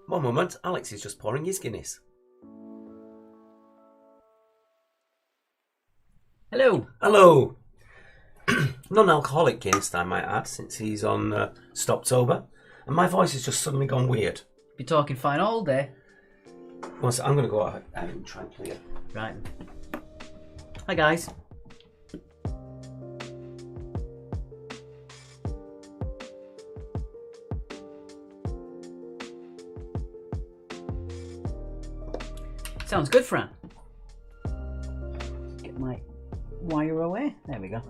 One moment, Alex is just pouring his Guinness. Hello. Hello. Non-alcoholic Guinness, I might add, since he's on Stoptober. And my voice has just suddenly gone weird. Be talking fine all day. One sec, I'm going to go out and try and clear. Right. Hi, guys. Sounds good, Fran. Get my wire away. There we go.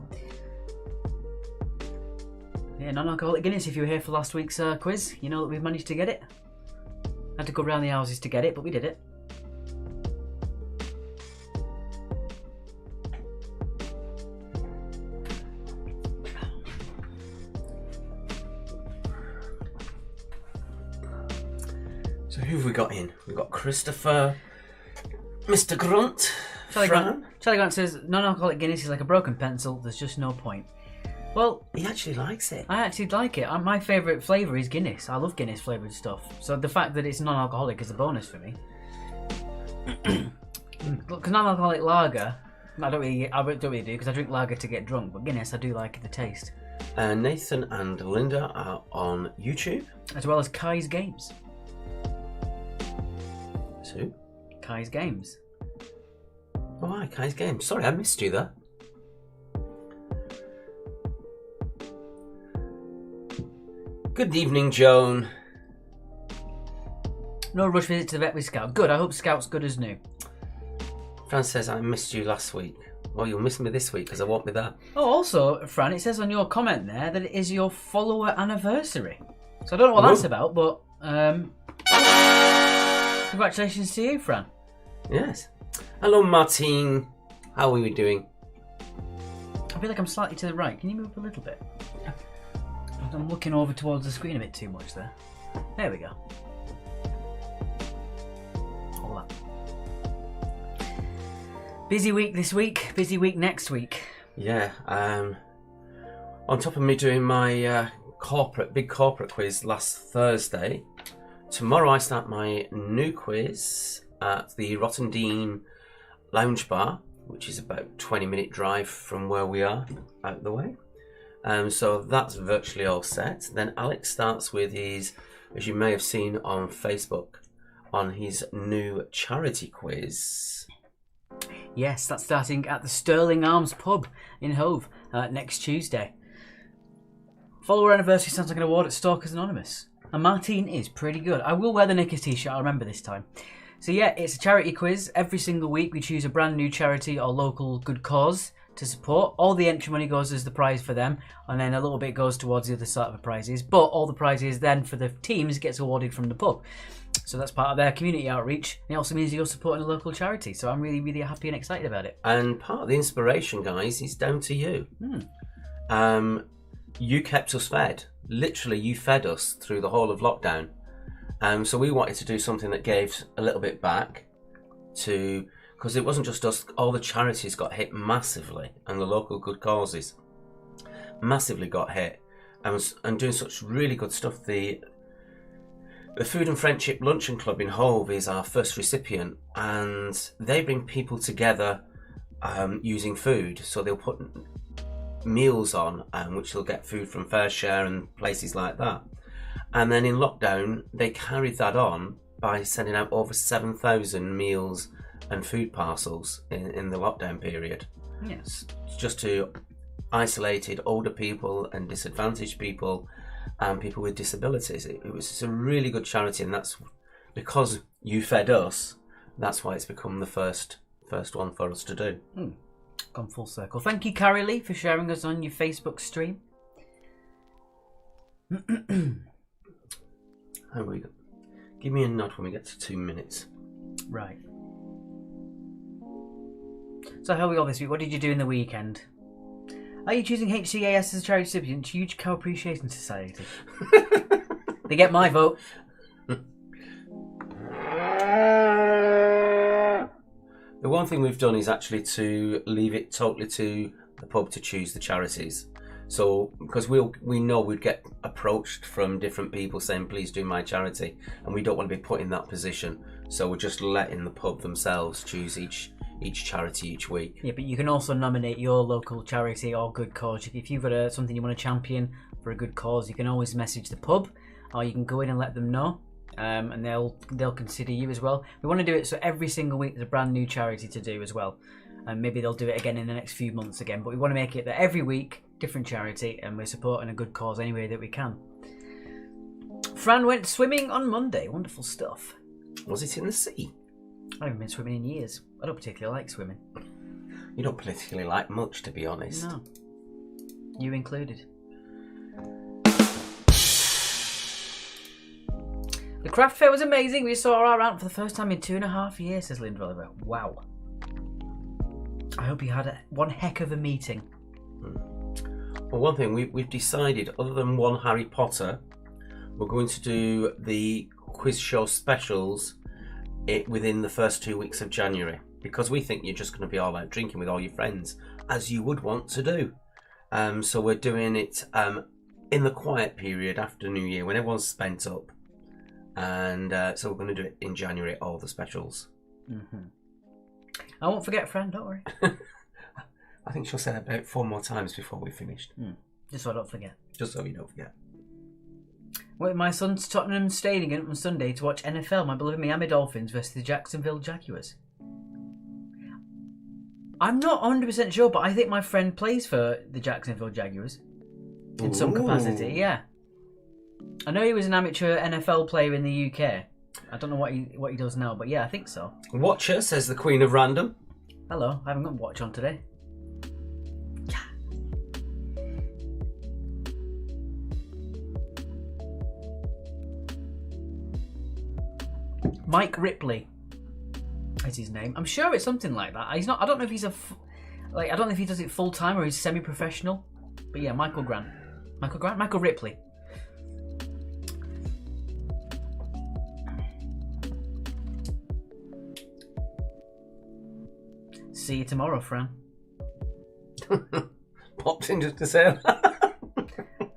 Yeah, non-alcoholic Guinness. If you were here for last week's quiz, you know that we've managed to get it. Had to go round the houses to get it, but we did it. So who have we got in? We've got Christopher, Mr. Grunt, Charlie Fran. Grant says, non-alcoholic Guinness is like a broken pencil, there's just no point. Well, He actually likes it. I actually like it. My favourite flavour is Guinness. I love Guinness flavoured stuff. So the fact that it's non-alcoholic is a bonus for me. Because non-alcoholic lager, I don't really do because I drink lager to get drunk. But Guinness, I do like the taste. Nathan and Linda are on YouTube. As well as Kai's Games. So, Kai's Games. oh hi, Kai's Game. Sorry, I missed you there. Good evening, Joan. No rush visit to the vet with Scout. Good, I hope Scout's good as new. Fran says I missed you last week. Well, you'll miss me this week because I won't be there. Oh, also, Fran, it says on your comment there that it is your follower anniversary. So I don't know what that's about, but congratulations to you, Fran. Yes. Hello, Martine. How are we doing? I feel like I'm slightly to the right. Can you move a little bit? I'm looking over towards the screen a bit too much there. There we go. All that. Busy week this week, busy week next week. Yeah. On top of me doing my big corporate quiz last Thursday, tomorrow I start my new quiz at the Rottendean Lounge Bar, which is about a 20-minute drive from where we are out the way. So that's virtually all set. Then Alex starts with his, as you may have seen on Facebook, on his new charity quiz. Yes, that's starting at the Sterling Arms pub in Hove next Tuesday. Follower anniversary sounds like an award at Stalkers Anonymous. And Martine is pretty good. I will wear the Knickers t-shirt, I'll remember this time. So yeah, it's a charity quiz. Every single week we choose a brand new charity or local good cause to support. All the entry money goes as the prize for them, and then a little bit goes towards the other sort of prizes. But all the prizes then for the teams gets awarded from the pub. So that's part of their community outreach. And it also means you're supporting a local charity. So I'm really, really happy and excited about it. And part of the inspiration, guys, is down to you. You kept us fed. Literally, you fed us through the whole of lockdown. So we wanted to do something that gave a little bit back to... Because it wasn't just us, all the charities got hit massively, and the local good causes massively got hit, and doing such really good stuff. The Food and Friendship Luncheon Club in Hove is our first recipient, and they bring people together using food. So they'll put meals on, which they'll get food from Fair Share and places like that. And then in lockdown, they carried that on by sending out over 7,000 meals and food parcels in the lockdown period. Yes. Just to isolated older people and disadvantaged people and people with disabilities. It was a really good charity, and that's because you fed us, that's why it's become the first one for us to do. Gone full circle. Thank you, Carrie Lee, for sharing us on your Facebook stream. How we go? Give me a nod when we get to 2 minutes. Right. So how are we all this week? What did you do in the weekend? Are you choosing HCAS as a charity recipient? Huge Cow Appreciation Society. They get my vote. The one thing we've done is actually to leave it totally to the pub to choose the charities. So, because we know we'd get approached from different people saying, please do my charity, and we don't want to be put in that position. So we're just letting the pub themselves choose each charity each week. Yeah, but you can also nominate your local charity or good cause. If you've got something you want to champion for a good cause, you can always message the pub, or you can go in and let them know, and they'll consider you as well. We want to do it so every single week there's a brand new charity to do as well, and maybe they'll do it again in the next few months again. But we want to make it that every week different charity, and we're supporting a good cause any way that we can. Fran went swimming on Monday. Wonderful stuff. Was it in the sea? I haven't been swimming in years. I don't particularly like swimming. You don't particularly like much, to be honest. No. You included. The craft fair was amazing. We saw our aunt for the first time in 2.5 years, says Linda Oliver. Wow. I hope you had one heck of a meeting. Well, one thing we've decided, other than one Harry Potter, we're going to do the quiz show specials within the first 2 weeks of January, because we think you're just going to be all out drinking with all your friends, as you would want to do. So we're doing it in the quiet period after New Year when everyone's spent up. And so we're going to do it in January, all the specials. Mm-hmm. I won't forget, Fran, don't worry. I think she'll say that about 4 more times before we're finished. Just so I don't forget. Just so you don't forget. Went with my son to Tottenham Stadium on Sunday to watch NFL, my beloved Miami Dolphins versus the Jacksonville Jaguars. I'm not 100% sure, but I think my friend plays for the Jacksonville Jaguars in some capacity, yeah. I know he was an amateur NFL player in the UK. I don't know what he does now, but yeah, I think so. Watcher, says the Queen of Random. Hello, I haven't got watch on today. Mike Ripley is his name. I'm sure it's something like that. He's not. I don't know if he's I don't know if he does it full time or he's semi-professional. But yeah, Michael Ripley. See you tomorrow, Fran. Popped in just to say that.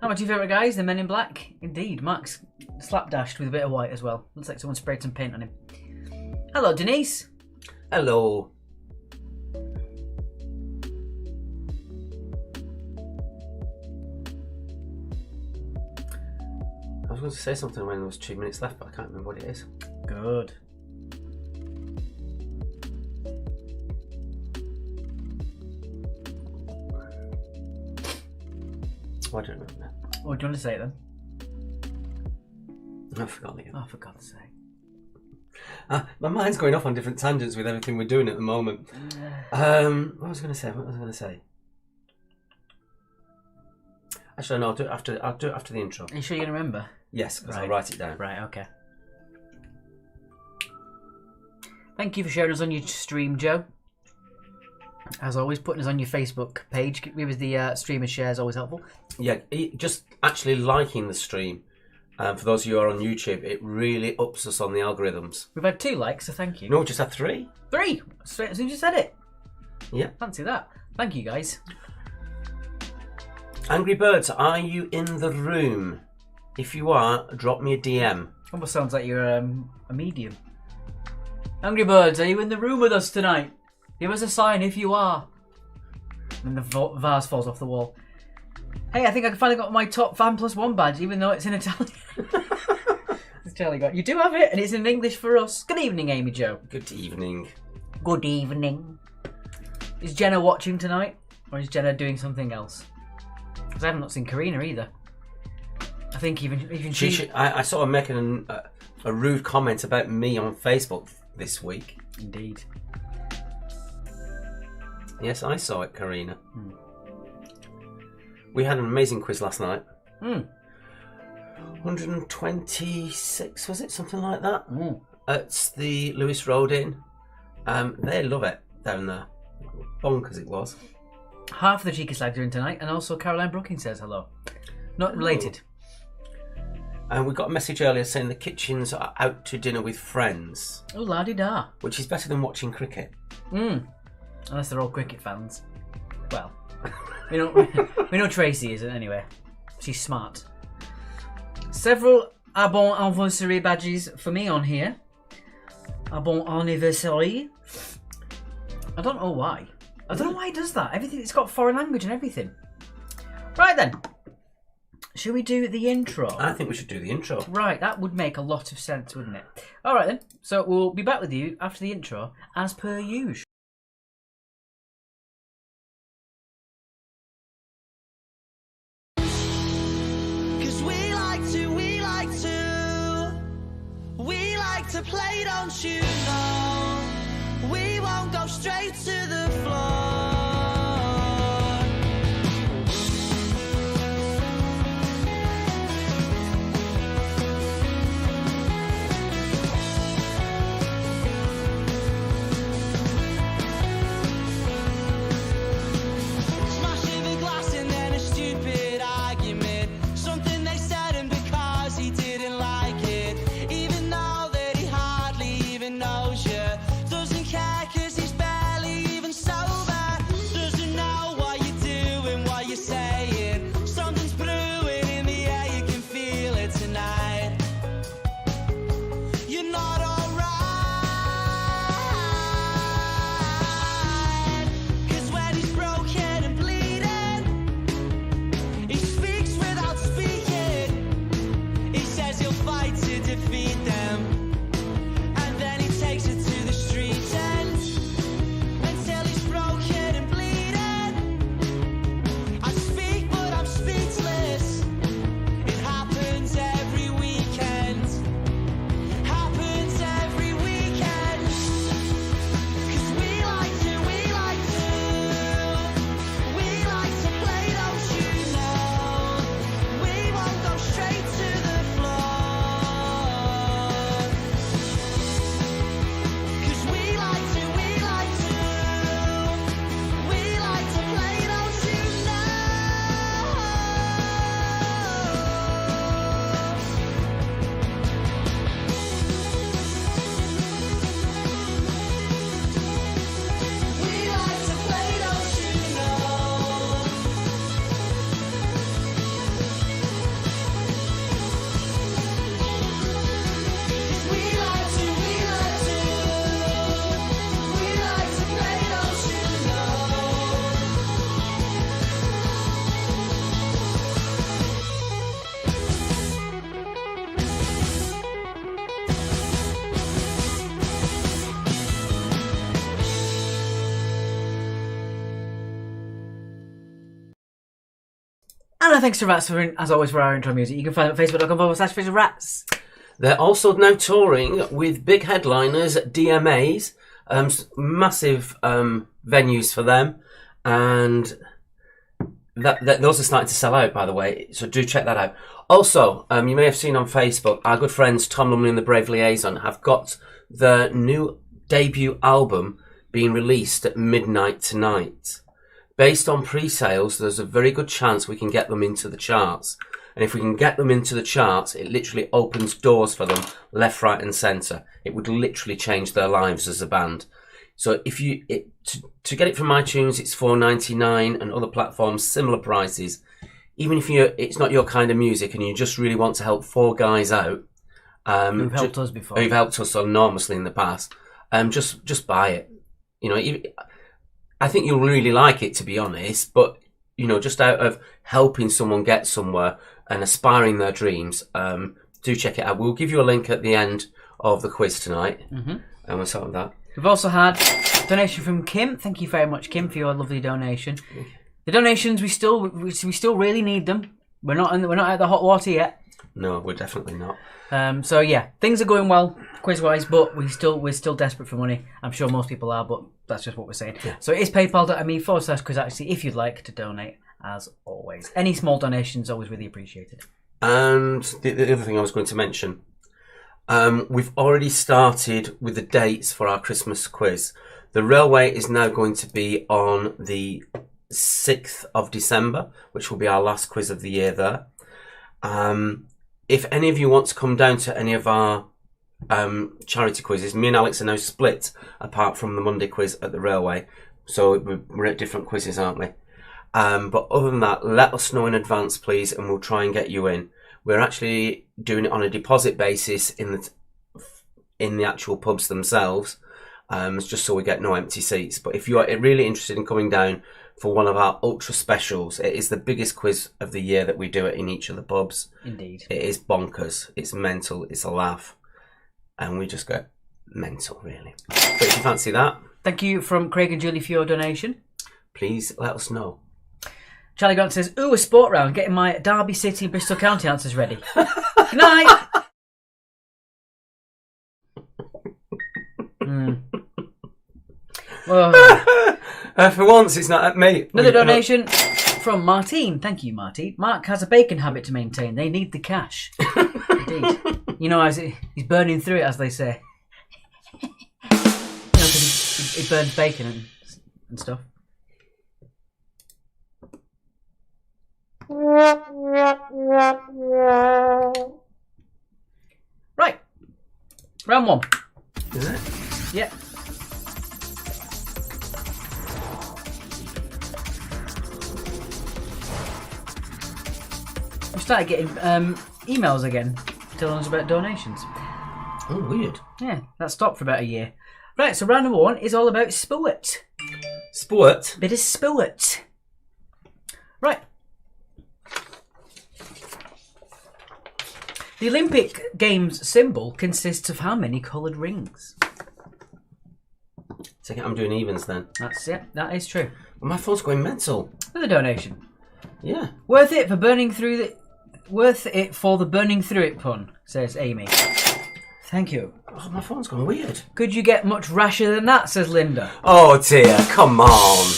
How much your favourite guys? The Men in Black? Indeed, Max slapdashed with a bit of white as well. Looks like someone sprayed some paint on him. Hello, Denise. Hello. I was going to say something when there was 2 minutes left, but I can't remember what it is. Good. Oh, I don't remember now. Oh, do you want to say it then? I forgot again. Oh, for God's sake. My mind's going off on different tangents with everything we're doing at the moment. What was I going to say? Actually, no, I'll do it after the intro. Are you sure you're going to remember? Yes, because I'll write it down. Right, okay. Thank you for sharing us on your stream, Joe. As always, putting us on your Facebook page. Give us the streamer shares, always helpful. Yeah, just actually liking the stream. For those of you who are on YouTube, it really ups us on the algorithms. We've had 2 likes, so thank you. No, we just had 3. 3! Straight as soon as you said it. Yeah. Fancy that. Thank you, guys. Angry Birds, are you in the room? If you are, drop me a DM. Almost sounds like you're a medium. Angry Birds, are you in the room with us tonight? Give us a sign if you are. And the vase falls off the wall. Hey, I think I finally got my top fan +1 badge, even though it's in Italian. It's Charlie got. You do have it, and it's in English for us. Good evening, Amy Jo. Good evening. Good evening. Is Jenna watching tonight, or is Jenna doing something else? Because I have not seen Karina either. I think even she. I saw her making a rude comment about me on Facebook this week. Indeed. Yes, I saw it, Karina. We had an amazing quiz last night. 126, was it? Something like that? At the Lewis Road Inn. They love it down there. Bonkers it was. Half of the Cheeky Slags are in tonight, and also Caroline Brookings says hello. Not related. And we got a message earlier saying the Kitchens are out to dinner with friends. Oh, la-di-da. Which is better than watching cricket. Unless they're all cricket fans. Well, we know Tracy isn't anyway. She's smart. Several A bon anniversary badges for me on here. A bon anniversary. I don't know why. I don't know why it does that. Everything, it's got foreign language and everything. Right then. Should we do the intro? I think we should do the intro. Right, that would make a lot of sense, wouldn't it? Alright then. So we'll be back with you after the intro, as per usual. To play, don't you know? We won't go straight to the floor. Smashing the glass and then a stupid argument. Something they said and because he didn't like it. Even though knows you, doesn't care cause he's barely even And thanks to Rats as always, for our intro music. You can find them at facebook.com/Rats. They're also now touring with big headliners, DMAs, massive venues for them, and those are starting to sell out, by the way, so do check that out. Also, you may have seen on Facebook, our good friends Tom Lumley and the Brave Liaison have got their new debut album being released at midnight tonight. Based on pre-sales, there's a very good chance we can get them into the charts. And if we can get them into the charts, it literally opens doors for them left, right and centre. It would literally change their lives as a band. So if you to get it from iTunes, it's $4.99, and other platforms similar prices. Even if it's not your kind of music and you just really want to help four guys out, who've helped us before, who've helped us enormously in the past, just buy it. You know, I think you'll really like it, to be honest. But you know, just out of helping someone get somewhere and aspiring their dreams, do check it out. We'll give you a link at the end of the quiz tonight, and we'll start with that. We've also had a donation from Kim. Thank you very much, Kim, for your lovely donation. The donations, we still really need them. We're not out of the hot water yet. No, we're definitely not. So yeah, things are going well quiz-wise, but we're still desperate for money. I'm sure most people are, but that's just what we're saying. Yeah. So it is paypal.me/quiz actually if you'd like to donate, as always. Any small donations always really appreciated. And the other thing I was going to mention, we've already started with the dates for our Christmas quiz. The Railway is now going to be on the 6th of December, which will be our last quiz of the year there. If any of you want to come down to any of our charity quizzes, me and Alex are now split apart from the Monday quiz at the Railway. So we're at different quizzes, aren't we? But other than that, let us know in advance, please, and we'll try and get you in. We're actually doing it on a deposit basis in the actual pubs themselves, just so we get no empty seats. But if you are really interested in coming down for one of our ultra specials, it is the biggest quiz of the year that we do it in each of the pubs. Indeed. It is bonkers. It's mental. It's a laugh. And we just go mental, really. But if you fancy that... Thank you from Craig and Julie for your donation. Please let us know. Charlie Grant says, ooh, a sport round, getting my Derby City and Bristol County answers ready. Good night! For once, it's not at me. Another donation from Martine. Thank you, Martine. Mark has a bacon habit to maintain. They need the cash. Indeed. You know, as he's burning through it, as they say. You know, 'cause he burns bacon and stuff. Right. Round one. Is it? Yeah. We started getting emails again telling us about donations. Oh, weird. Yeah, that stopped for about a year. Right, so round number one is all about sport. Sport? Bit of sport. Right. The Olympic Games symbol consists of how many coloured rings? Take it I'm doing evens then. That's it. That is true. Well, my phone's going mental. Another donation. Yeah. Worth it for the burning through it pun, says Amy. Thank you. Oh, my phone's gone weird. Could you get much rasher than that, says Linda. Oh dear, come on.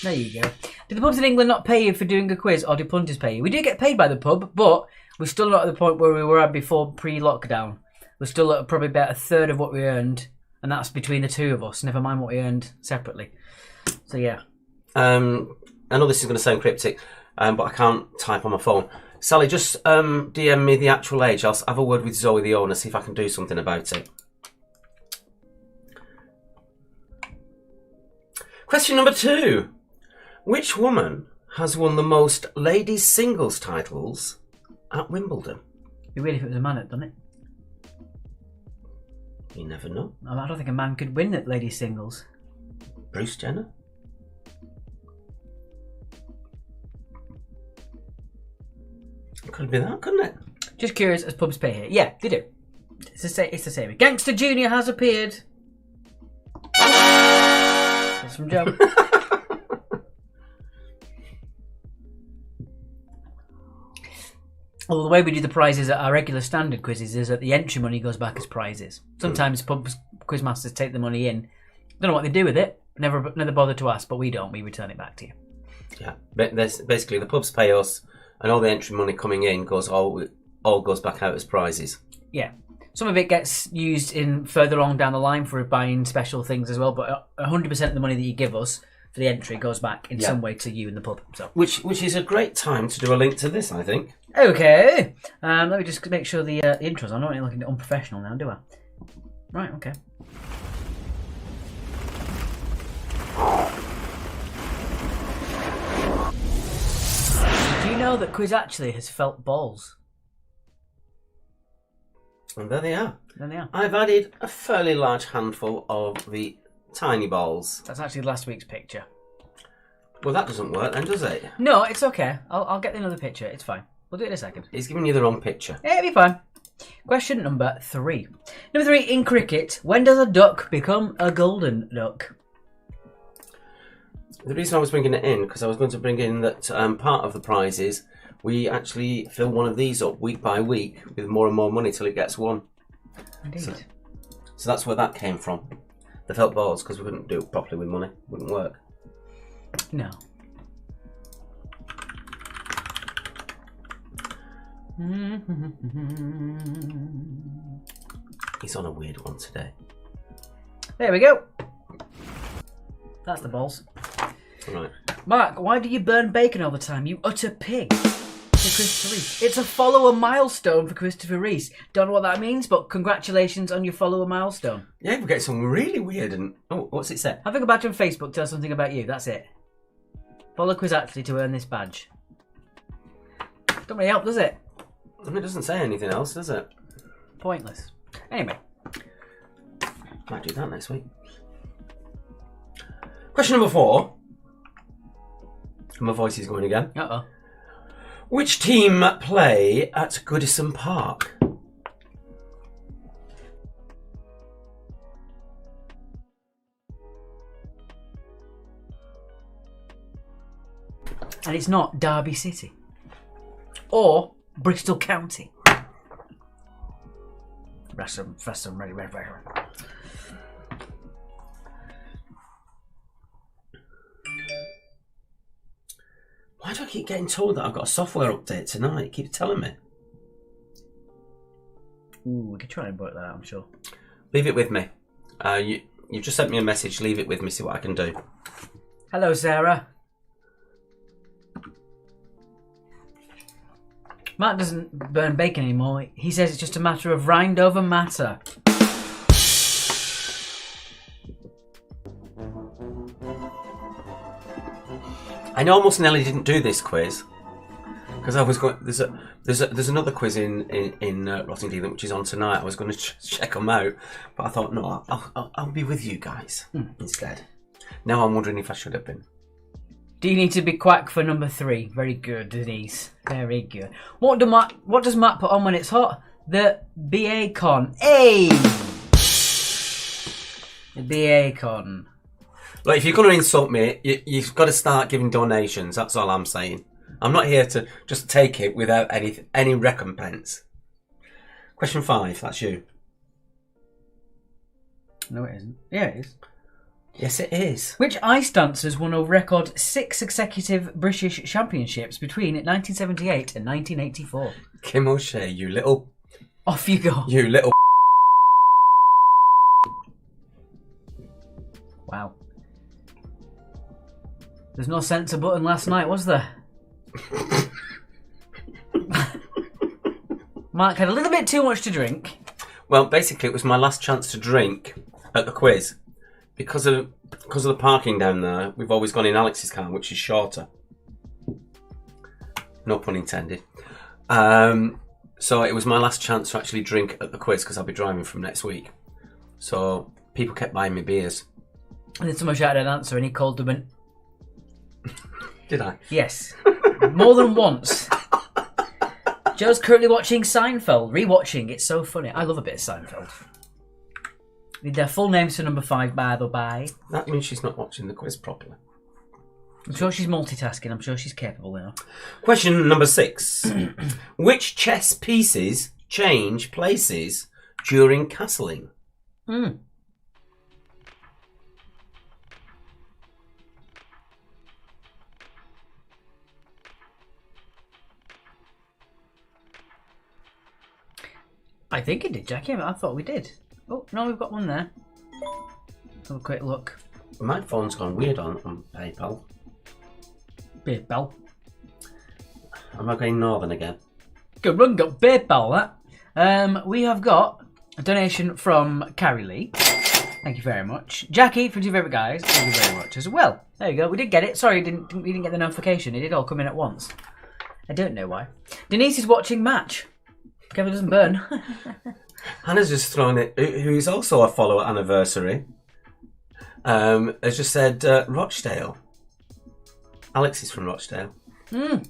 There you go. Do the pubs in England not pay you for doing a quiz, or do punters pay you? We do get paid by the pub, but we're still not at the point where we were at before pre-lockdown. We're still at probably about a third of what we earned, and that's between the two of us, never mind what we earned separately. So yeah. I know this is going to sound cryptic, but I can't type on my phone. Sally, just DM me the actual age. I'll have a word with Zoe, the owner, see if I can do something about it. Question number 2. Which woman has won the most ladies singles titles at Wimbledon? It'd be weird if it was a man that done it. You never know. I don't think a man could win at ladies singles. Bruce Jenner? It could be that, couldn't it? Just curious, as pubs pay here. Yeah, they do. It's the same. Gangster Junior has appeared. That's from Joe. Well, the way we do the prizes at our regular standard quizzes is that the entry money goes back as prizes. Sometimes pubs, quizmasters take the money in. Don't know what they do with it. Never bother to ask, but we don't. We return it back to you. Yeah, but basically the pubs pay us, and all the entry money coming in all goes back out as prizes. Yeah. Some of it gets used in further on down the line for buying special things as well, but 100% of the money that you give us for the entry goes back in some way to you in the pub. So, which is a great time to do a link to this, I think. Okay. Let me just make sure the intro's on. I'm not looking unprofessional now, do I? Right, okay. Do you know that Quiz actually has felt balls? And there they are. There they are. I've added a fairly large handful of the tiny balls. That's actually last week's picture. Well, that doesn't work then, does it? No, it's okay. I'll get another picture. It's fine. We'll do it in a second. He's giving you the wrong picture. It'll be fine. Question number 3. Number 3, in cricket, when does a duck become a golden duck? The reason I was bringing it in, because I was going to bring in that part of the prize is we actually fill one of these up week by week with more and more money till it gets won. Indeed. So that's where that came from. The felt balls, because we couldn't do it properly with money. It wouldn't work. No. He's on a weird one today. There we go. That's the balls. Right. Mark, why do you burn bacon all the time, you utter pig? To Christopher Reese. It's a follower milestone for Christopher Reese. Don't know what that means, but congratulations on your follower milestone. Yeah, we get some really weird and... Oh, what's it say? Have a go back on Facebook, tell us something about you. That's it. Follow Quiz Actually to earn this badge. Don't really help, does it? And it doesn't say anything else, does it? Pointless. Anyway. Might do that next week. Question number 4. My voice is going again. Uh-oh. Which team play at Goodison Park? And it's not Derby City. Or Bristol County. Ready. Why do I keep getting told that I've got a software update tonight? It keeps telling me. Ooh, we could try and work that out, I'm sure. Leave it with me. You've just sent me a message. Leave it with me, see what I can do. Hello, Sarah. Matt doesn't burn bacon anymore. He says it's just a matter of rind over matter. I almost nearly didn't do this quiz because I was going. There's another quiz in Rottingdean which is on tonight. I was going to check them out, but I thought no, I'll be with you guys instead. Now I'm wondering if I should have been. Do you need to be quack for number 3? Very good, Denise. Very good. What does Matt put on when it's hot? The BA con. Hey! The BA con. Like, if you're going to insult me, you've got to start giving donations. That's all I'm saying. I'm not here to just take it without any recompense. Question 5, that's you. No, it isn't. Yeah, it is. Yes, it is. Which ice dancers won a record 6 successive British championships between 1978 and 1984? Kim O'Shea, you little... Off you go. You little... Wow. There's no censor button last night, was there? Mark had a little bit too much to drink. Well, basically, it was my last chance to drink at the quiz. Because of the parking down there, we've always gone in Alex's car, which is shorter. No pun intended. So it was my last chance to actually drink at the quiz because I'll be driving from next week. So people kept buying me beers. And then someone shouted an answer and he called them an... Did I? Yes. More than once. Joe's currently watching Seinfeld. Rewatching. It's so funny. I love a bit of Seinfeld. Need their full names for number 5, by the by. That means she's not watching the quiz properly. I'm sure she's multitasking. I'm sure she's capable enough. Question number 6. Which chess pieces change places during castling? I think it did, Jackie. I thought we did. Oh, no, we've got one there. Have a quick look. My phone's gone weird on PayPal. PayPal. Am I going northern again? Good run, got PayPal, that. We have got a donation from Carrie Lee. Thank you very much. Jackie, from your favourite guys, thank you very much as well. There you go. We did get it. Sorry, we didn't get the notification. It did all come in at once. I don't know why. Denise is watching Match. Kevin doesn't burn. Hannah's just thrown it, who is also a follower anniversary, has just said Rochdale. Alex is from Rochdale. I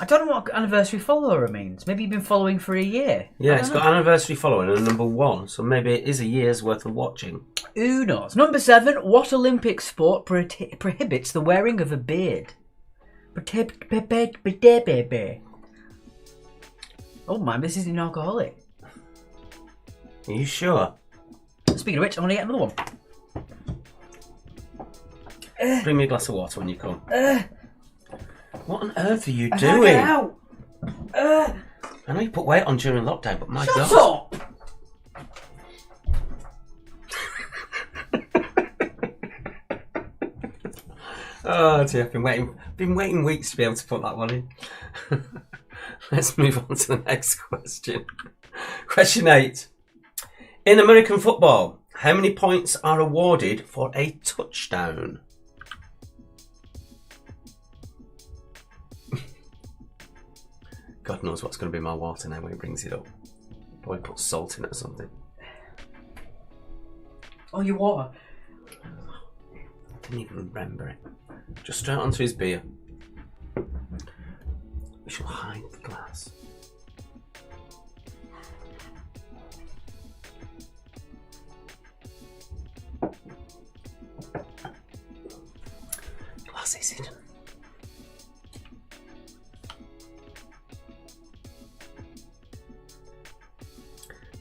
don't know what anniversary follower means. Maybe you've been following for a year. Yeah, it's got anniversary following and number 1, so maybe it is a year's worth of watching. Who knows? Number 7, what Olympic sport prohibits the wearing of a beard? Oh man, this isn't alcoholic. Are you sure? Speaking of which, I want to get another one. Bring me a glass of water when you come. What on earth are you I doing? can't get out. I know you put weight on during lockdown, but my God. Shut up! Oh dear, I've been waiting weeks to be able to put that one in. Let's move on to the next question. Question 8. In American football, how many points are awarded for a touchdown? God knows what's going to be my water now when he brings it up. Probably put salt in it or something. Oh, your water. I didn't even remember it. Just straight onto his beer. We shall hide the glass. Glass is hidden.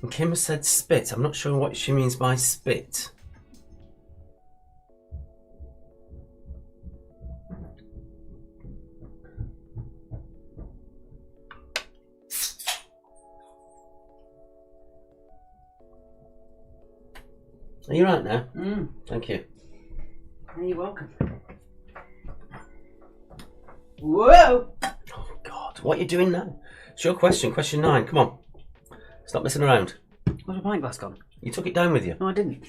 And Kim has said spit. I'm not sure what she means by spit. Are you right now? Thank you. You're welcome. Whoa! Oh God, what are you doing now? It's your question, question 9. Come on. Stop messing around. Where's my pint glass gone? You took it down with you. No, I didn't.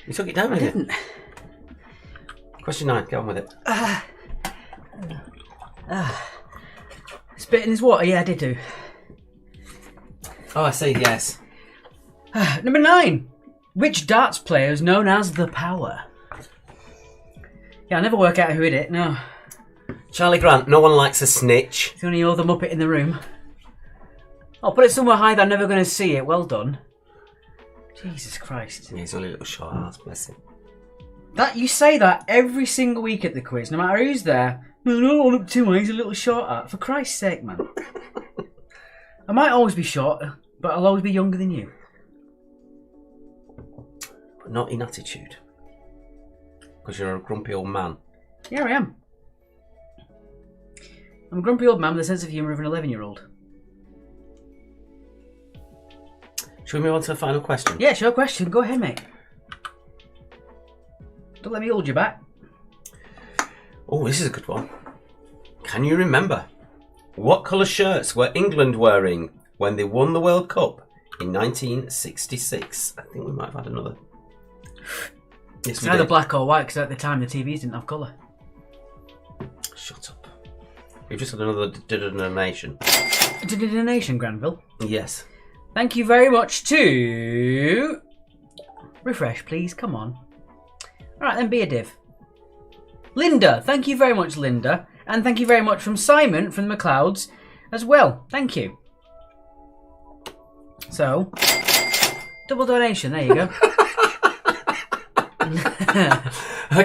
You took it down with I you. didn't. Question 9, get on with it. Spit in his water? Yeah, I did do. Oh, I see, yes. Number 9. Which darts player is known as the Power? Yeah, I never work out who hit it, no. Charlie Grant, no one likes a snitch. It's the only other Muppet in the room. I'll put it somewhere high that I'm never going to see it. Well done. Jesus Christ. Yeah, he's only a little short ass, bless him. That you say that every single week at the quiz, no matter who's there. No, don't hold up too high, he's a little short at. For Christ's sake, man. I might always be short, but I'll always be younger than you. But not in attitude. Because you're a grumpy old man. Yeah, I am. I'm a grumpy old man with a sense of humour of an 11-year-old. Shall we move on to the final question? Yeah, sure question. Go ahead, mate. Don't let me hold you back. Oh, this is a good one. Can you remember what colour shirts were England wearing when they won the World Cup in 1966? I think we might have had another. Yes, It's either black or white, because at the time the TVs didn't have colour. Shut up. We've just had another donation. Did a donation, Granville? Yes. Thank you very much to... Refresh, please. Come on. Alright then, be a div. Linda. Thank you very much, Linda. And thank you very much from Simon from the McLeods as well. Thank you. So, double donation. There you go.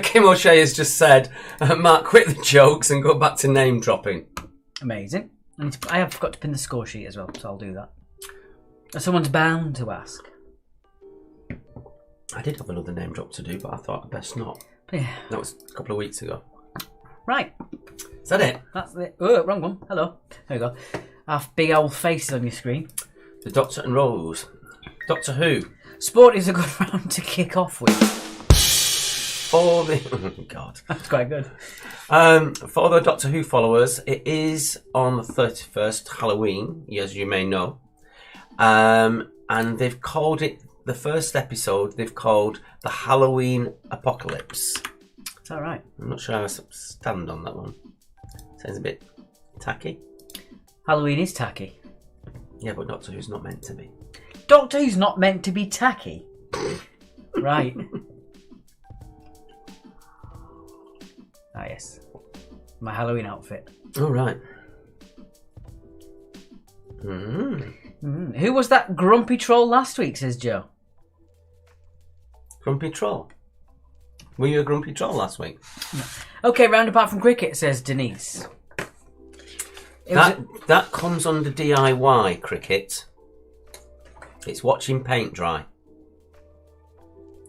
Kim O'Shea has just said, Mark, quit the jokes and go back to name dropping. Amazing. I have forgot to pin the score sheet as well, so I'll do that. Someone's bound to ask. I did have another name drop to do, but I thought I'd best not. Yeah. That was a couple of weeks ago. Right. Is that it? That's it. Oh, wrong one. Hello. There we go. Have big old faces on your screen. The Doctor and Rose. Doctor Who. Sport is a good round to kick off with. For the... Oh, God. That's quite good. For the Doctor Who followers, it is on the 31st, Halloween, as you may know. And they've called it, the first episode, they've called the Halloween Apocalypse. It's all right. I'm not sure how I stand on that one. Sounds a bit tacky. Halloween is tacky. Yeah, but Doctor Who's not meant to be. Doctor Who's not meant to be tacky. Right. Ah, yes. My Halloween outfit. Oh, right. Who was that grumpy troll last week, says Joe? Grumpy troll. Were you a grumpy troll last week? No. Okay, round apart from cricket, says Denise. That comes under DIY cricket. It's watching paint dry.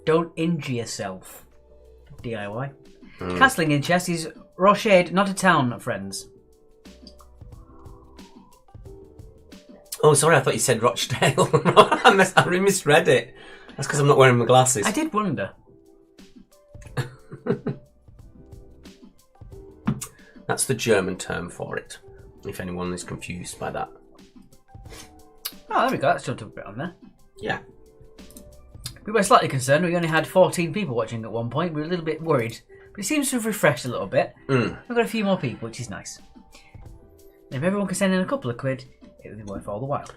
Don't injure yourself. DIY. Castling in chess is Rochade, not a town, friends. Oh, sorry, I thought you said Rochdale. I misread it. That's because I'm not wearing my glasses. I did wonder. That's the German term for it, if anyone is confused by that. Oh, there we go. That's jumped up a bit on there. Yeah. We were slightly concerned. We only had 14 people watching at one point. We were a little bit worried. But it seems to have refreshed a little bit. We've got a few more people, which is nice. And if everyone can send in a couple of quid, it would be worth all the while.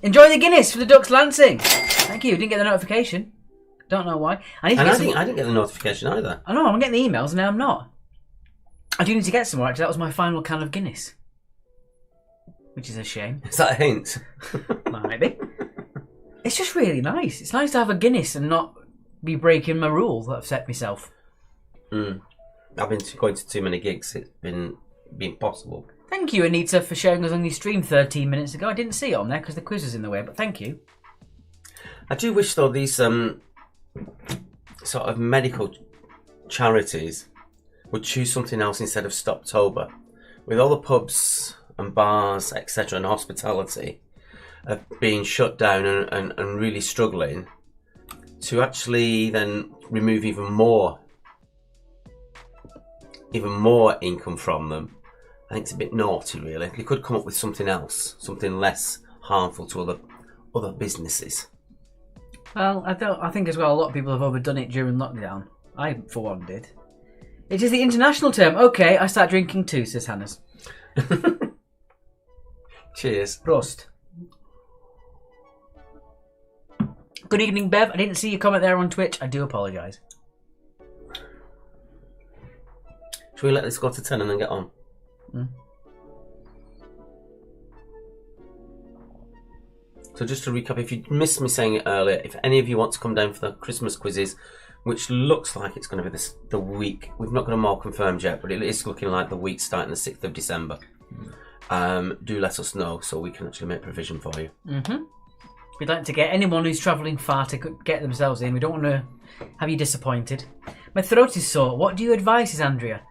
Enjoy the Guinness for the Ducks Lancing. Thank you. Didn't get the notification. Don't know why. I didn't get the notification either. I know. I'm getting the emails and now I'm not. I do need to get some more. Actually, that was my final can of Guinness. Which is a shame. Is that a hint? Maybe. It's just really nice. It's nice to have a Guinness and not be breaking my rule that I've set myself. I've been going to too many gigs. It's been impossible. Thank you, Anita, for showing us on your stream 13 minutes ago. I didn't see it on there because the quiz was in the way, but thank you. I do wish, though, these sort of medical charities would choose something else instead of Stoptober. With all the pubs and bars, etc., and hospitality being shut down and really struggling, to actually then remove even more income from them, I think it's a bit naughty, really. They could come up with something else, something less harmful to other businesses. Well, I think as well, a lot of people have overdone it during lockdown. I, for one, did. It is the international term. Okay, I start drinking too, says Hannes. Cheers. Prost. Good evening, Bev. I didn't see your comment there on Twitch. I do apologise. Should we let this go to 10 and then get on? So just to recap, if you missed me saying it earlier, if any of you want to come down for the Christmas quizzes, which looks like it's going to be the week, we've not got them all confirmed yet, but it is looking like the week starting the 6th of December. Do let us know so we can actually make provision for you. We'd like to get anyone who's travelling far to get themselves in. We don't want to have you disappointed. My throat is sore. What do you advise, says Andrea?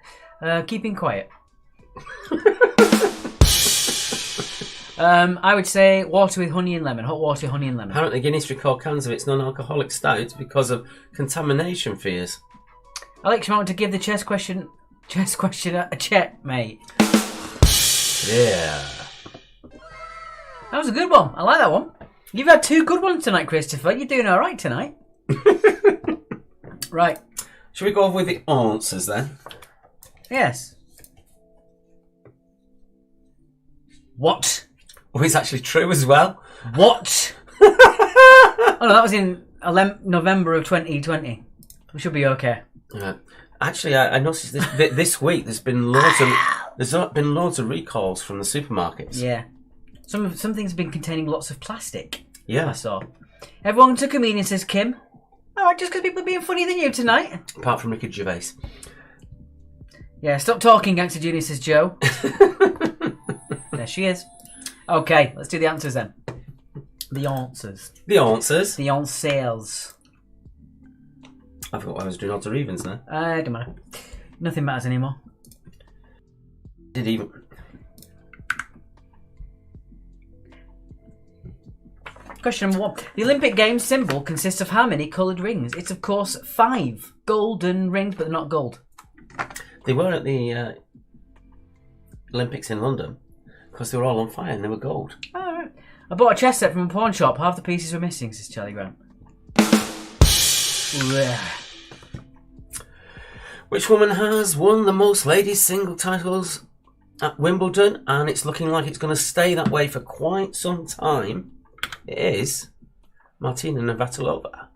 Keeping quiet. I would say water with honey and lemon. Hot water, honey and lemon. Apparently Guinness recalled cans of its non-alcoholic stout because of contamination fears. Alex, you want to give the chess question a check, mate? Yeah. That was a good one. I like that one. You've had two good ones tonight, Christopher. You're doing all right tonight. Right. Shall we go with the answers then? Yes. What? Oh, it's actually true as well. What? Oh no, that was in November of 2020. We should be okay. Actually, I noticed this week there's been loads of recalls from the supermarkets. Yeah. Some things have been containing lots of plastic. Yeah. I saw. Everyone to communion, says Kim. All right, just because people are being funnier than you tonight. Apart from Ricky Gervais. Yeah, stop talking, Gangster Junior, says Joe. There she is. Okay, let's do the answers then. The answers. The answers. The answers. I forgot what I was doing odds or evens now. Don't matter. Nothing matters anymore. Did even... Question number 1. The Olympic Games symbol consists of how many coloured rings? It's, of course, 5 golden rings, but they're not gold. They were at the Olympics in London because they were all on fire and they were gold. Oh, right. I bought a chess set from a pawn shop. Half the pieces were missing, says Charlie Grant. Which woman has won the most ladies' single titles at Wimbledon? And it's looking like it's going to stay that way for quite some time. It is Martina Navratilova.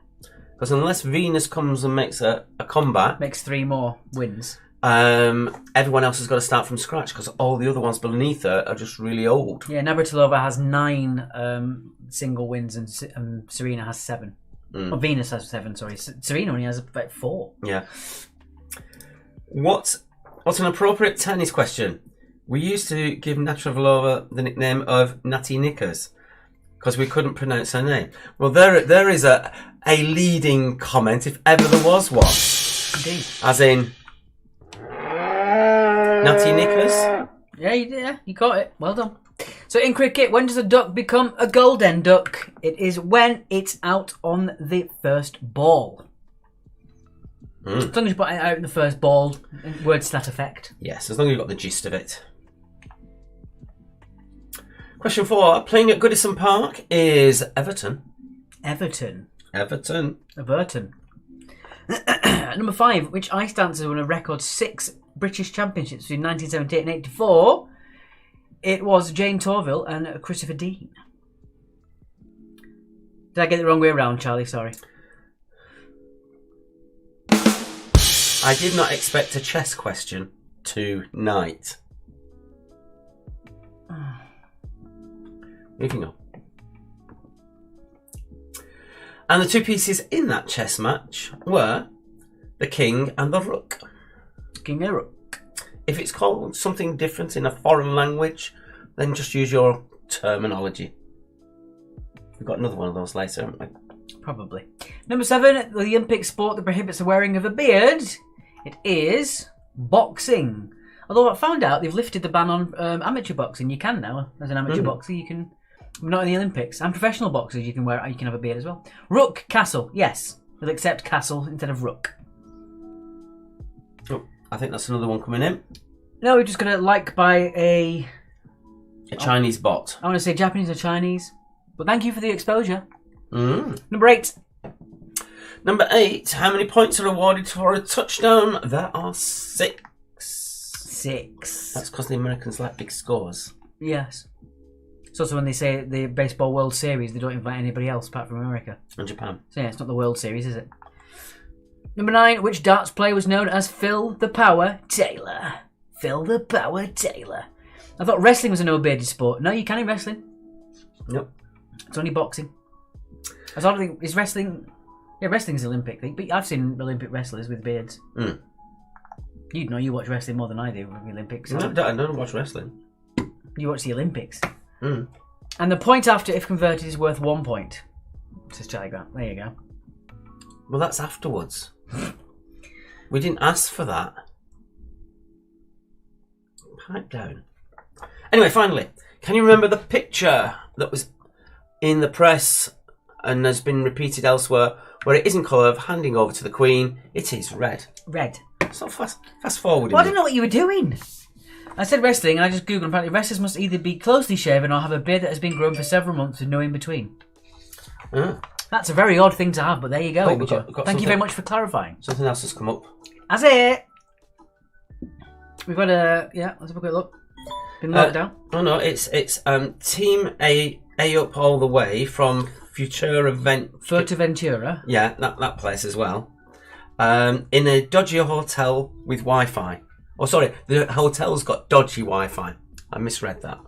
Because unless Venus comes and makes a comeback... Makes 3 more wins. Everyone else has got to start from scratch because all the other ones beneath her are just really old. Yeah, Navratilova has 9 single wins and Serena has 7. Or Venus has 7, sorry. Serena only has about 4. Yeah. What's an appropriate tennis question? We used to give Navratilova the nickname of Natty Knickers because we couldn't pronounce her name. Well, there is a leading comment, if ever there was one. Indeed. As in... Natty Knickers? Yeah, you got it. Well done. So in cricket, when does a duck become a golden duck? It is when it's out on the first ball. As long as you put it out in the first ball, words to that effect. Yes, as long as you've got the gist of it. Question 4. Playing at Goodison Park is Everton. Everton. Number 5. Which ice dancer won a record 6 British championships between 1978 and 84? It was Jane Torville and Christopher Dean. Did I get it the wrong way around, Charlie? Sorry. I did not expect a chess question tonight. Moving on. And the 2 pieces in that chess match were the king and the rook. King and rook. If it's called something different in a foreign language, then just use your terminology. We've got another one of those later, haven't we? Probably. Number 7, the Olympic sport that prohibits the wearing of a beard. It is boxing. Although I found out they've lifted the ban on amateur boxing. You can now, as an amateur boxer, you can. Not in the Olympics. And professional boxers, you can have a beard as well. Rook, castle. Yes, we'll accept castle instead of rook. Oh, I think that's another one coming in. No, we're just gonna by a Chinese bot. I want to say Japanese or Chinese, but thank you for the exposure. Number 8. Number 8. How many points are awarded for a touchdown? There are 6. 6. That's because the Americans like big scores. Yes. It's also when they say the Baseball World Series, they don't invite anybody else apart from America. And Japan. So yeah, it's not the World Series, is it? Number 9. Which darts player was known as Phil the Power Taylor? Phil the Power Taylor. I thought wrestling was a no-bearded sport. No, you can in wrestling. Nope. It's only boxing. I don't think is wrestling. Yeah, wrestling's an Olympic thing, but I've seen Olympic wrestlers with beards. You'd know. You watch wrestling more than I do with the Olympics. No, I don't watch wrestling. You watch the Olympics. And the point after, if converted, is worth 1 point. Says Charlie Grant. There you go. Well, that's afterwards. We didn't ask for that. Pipe down. Anyway, finally, can you remember the picture that was in the press and has been repeated elsewhere, where it is in colour of handing over to the Queen? It is red. Red. So fast forward. Well, I didn't know what you were doing. I said wrestling, and I just googled. Apparently, wrestlers must either be closely shaven or have a beard that has been grown for several months with no in between. That's a very odd thing to have, but there you go. We've got Thank you very much for clarifying. Something else has come up. That's it. We've got a let's have a quick look. Been locked down. Oh no, it's Team A up all the way from Fuerteventura. Yeah, that place as well. In a dodgy hotel with Wi-Fi. Oh, sorry, the hotel's got dodgy Wi-Fi. I misread that.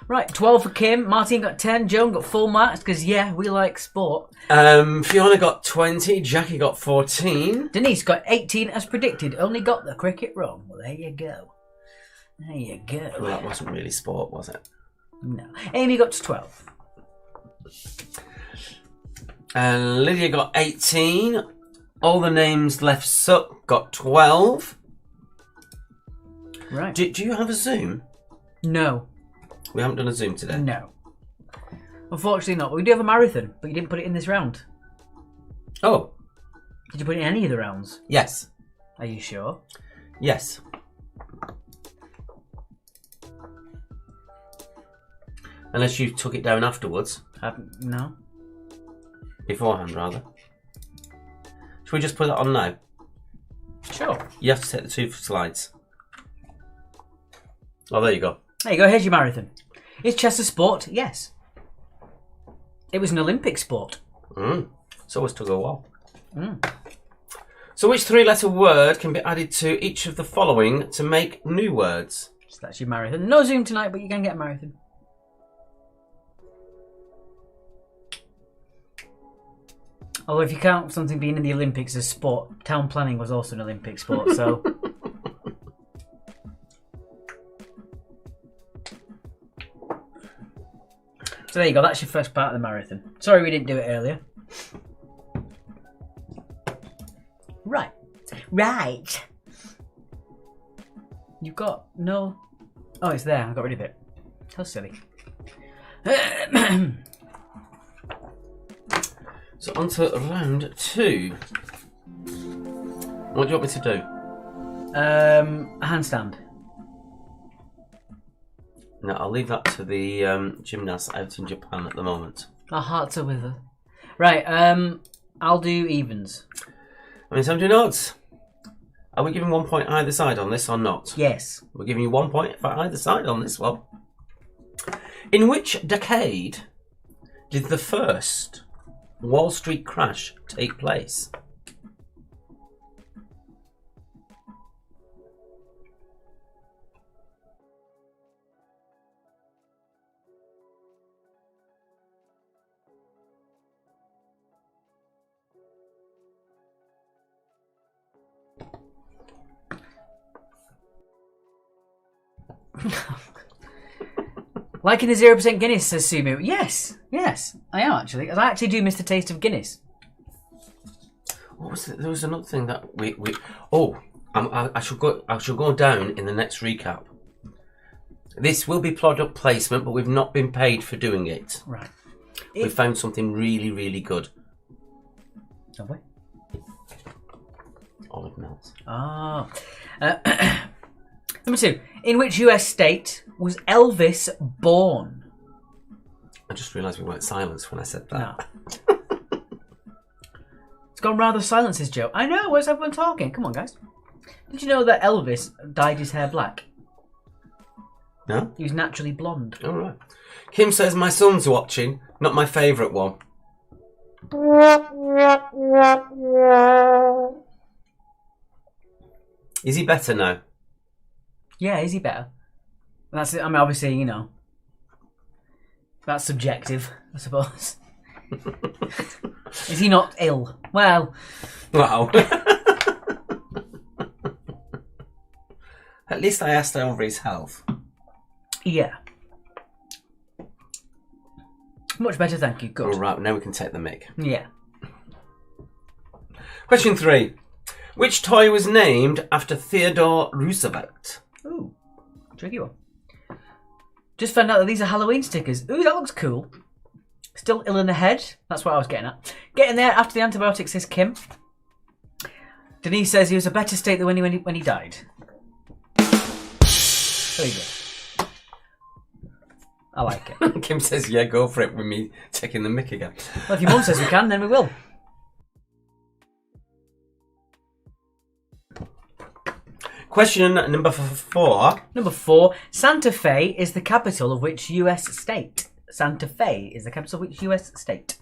Right, 12 for Kim. Martin got 10. Joan got full marks because, yeah, we like sport. Fiona got 20. Jackie got 14. Denise got 18 as predicted. Only got the cricket wrong. Well, there you go. There you go. Well, that wasn't really sport, was it? No. Amy got to 12. And Lydia got 18. All the names left suck got 12. Right. Do you have a Zoom? No. We haven't done a Zoom today. No. Unfortunately not. We do have a marathon, but you didn't put it in this round. Oh. Did you put it in any of the rounds? Yes. Are you sure? Yes. Unless you took it down afterwards. No. Beforehand, rather. Should we just put it on now? Sure. You have to take the 2 slides. Oh, there you go. There you go. Here's your marathon. Is chess a sport? Yes. It was an Olympic sport. So was tug of war. So which 3-letter word can be added to each of the following to make new words? So that's your marathon. No Zoom tonight, but you can get a marathon. Although if you count something being in the Olympics as sport, town planning was also an Olympic sport, so... So there you go, that's your first part of the marathon. Sorry we didn't do it earlier. Right. Right. You've got no... Oh, it's there, I got rid of it. How silly. So on to round 2. What do you want me to do? A handstand. No, I'll leave that to the gymnasts out in Japan at the moment. Our hearts are with her. Right, I'll do evens. I mean, some do odds. Are we giving 1 point either side on this or not? Yes. We're giving you 1 point for either side on this one. In which decade did the first Wall Street crash take place? Like in the 0% Guinness, says Sumu. Yes, I am actually. I actually do miss the taste of Guinness. What was it? There was another thing that we. I shall go down in the next recap. This will be product placement, but we've not been paid for doing it. Right. We found something really, really good. Have we? Olive melts. Ah. Number 2. In which US state was Elvis born? I just realised we weren't silenced when I said that. No. It's gone rather silent, says Joe. I know, where's everyone talking? Come on, guys. Did you know that Elvis dyed his hair black? No? He was naturally blonde. All right. Kim says, my son's watching, not my favourite one. Is he better now? Yeah, is he better? That's it. I mean, obviously, you know, that's subjective, I suppose. Is he not ill? Well. Wow. At least I asked over his health. Yeah. Much better, thank you. Good. All right, now we can take the mic. Yeah. Question 3. Which toy was named after Theodore Roosevelt? Ooh, tricky one. Just found out that these are Halloween stickers. Ooh, that looks cool. Still ill in the head. That's what I was getting at. Getting there after the antibiotics, says Kim. Denise says he was a better state than when he died. There you go. I like it. Kim says, yeah, go for it with me taking the mic again. Well, if your mum says we can, then we will. Question number 4. Number 4. Santa Fe is the capital of which US state? Santa Fe is the capital of which US state?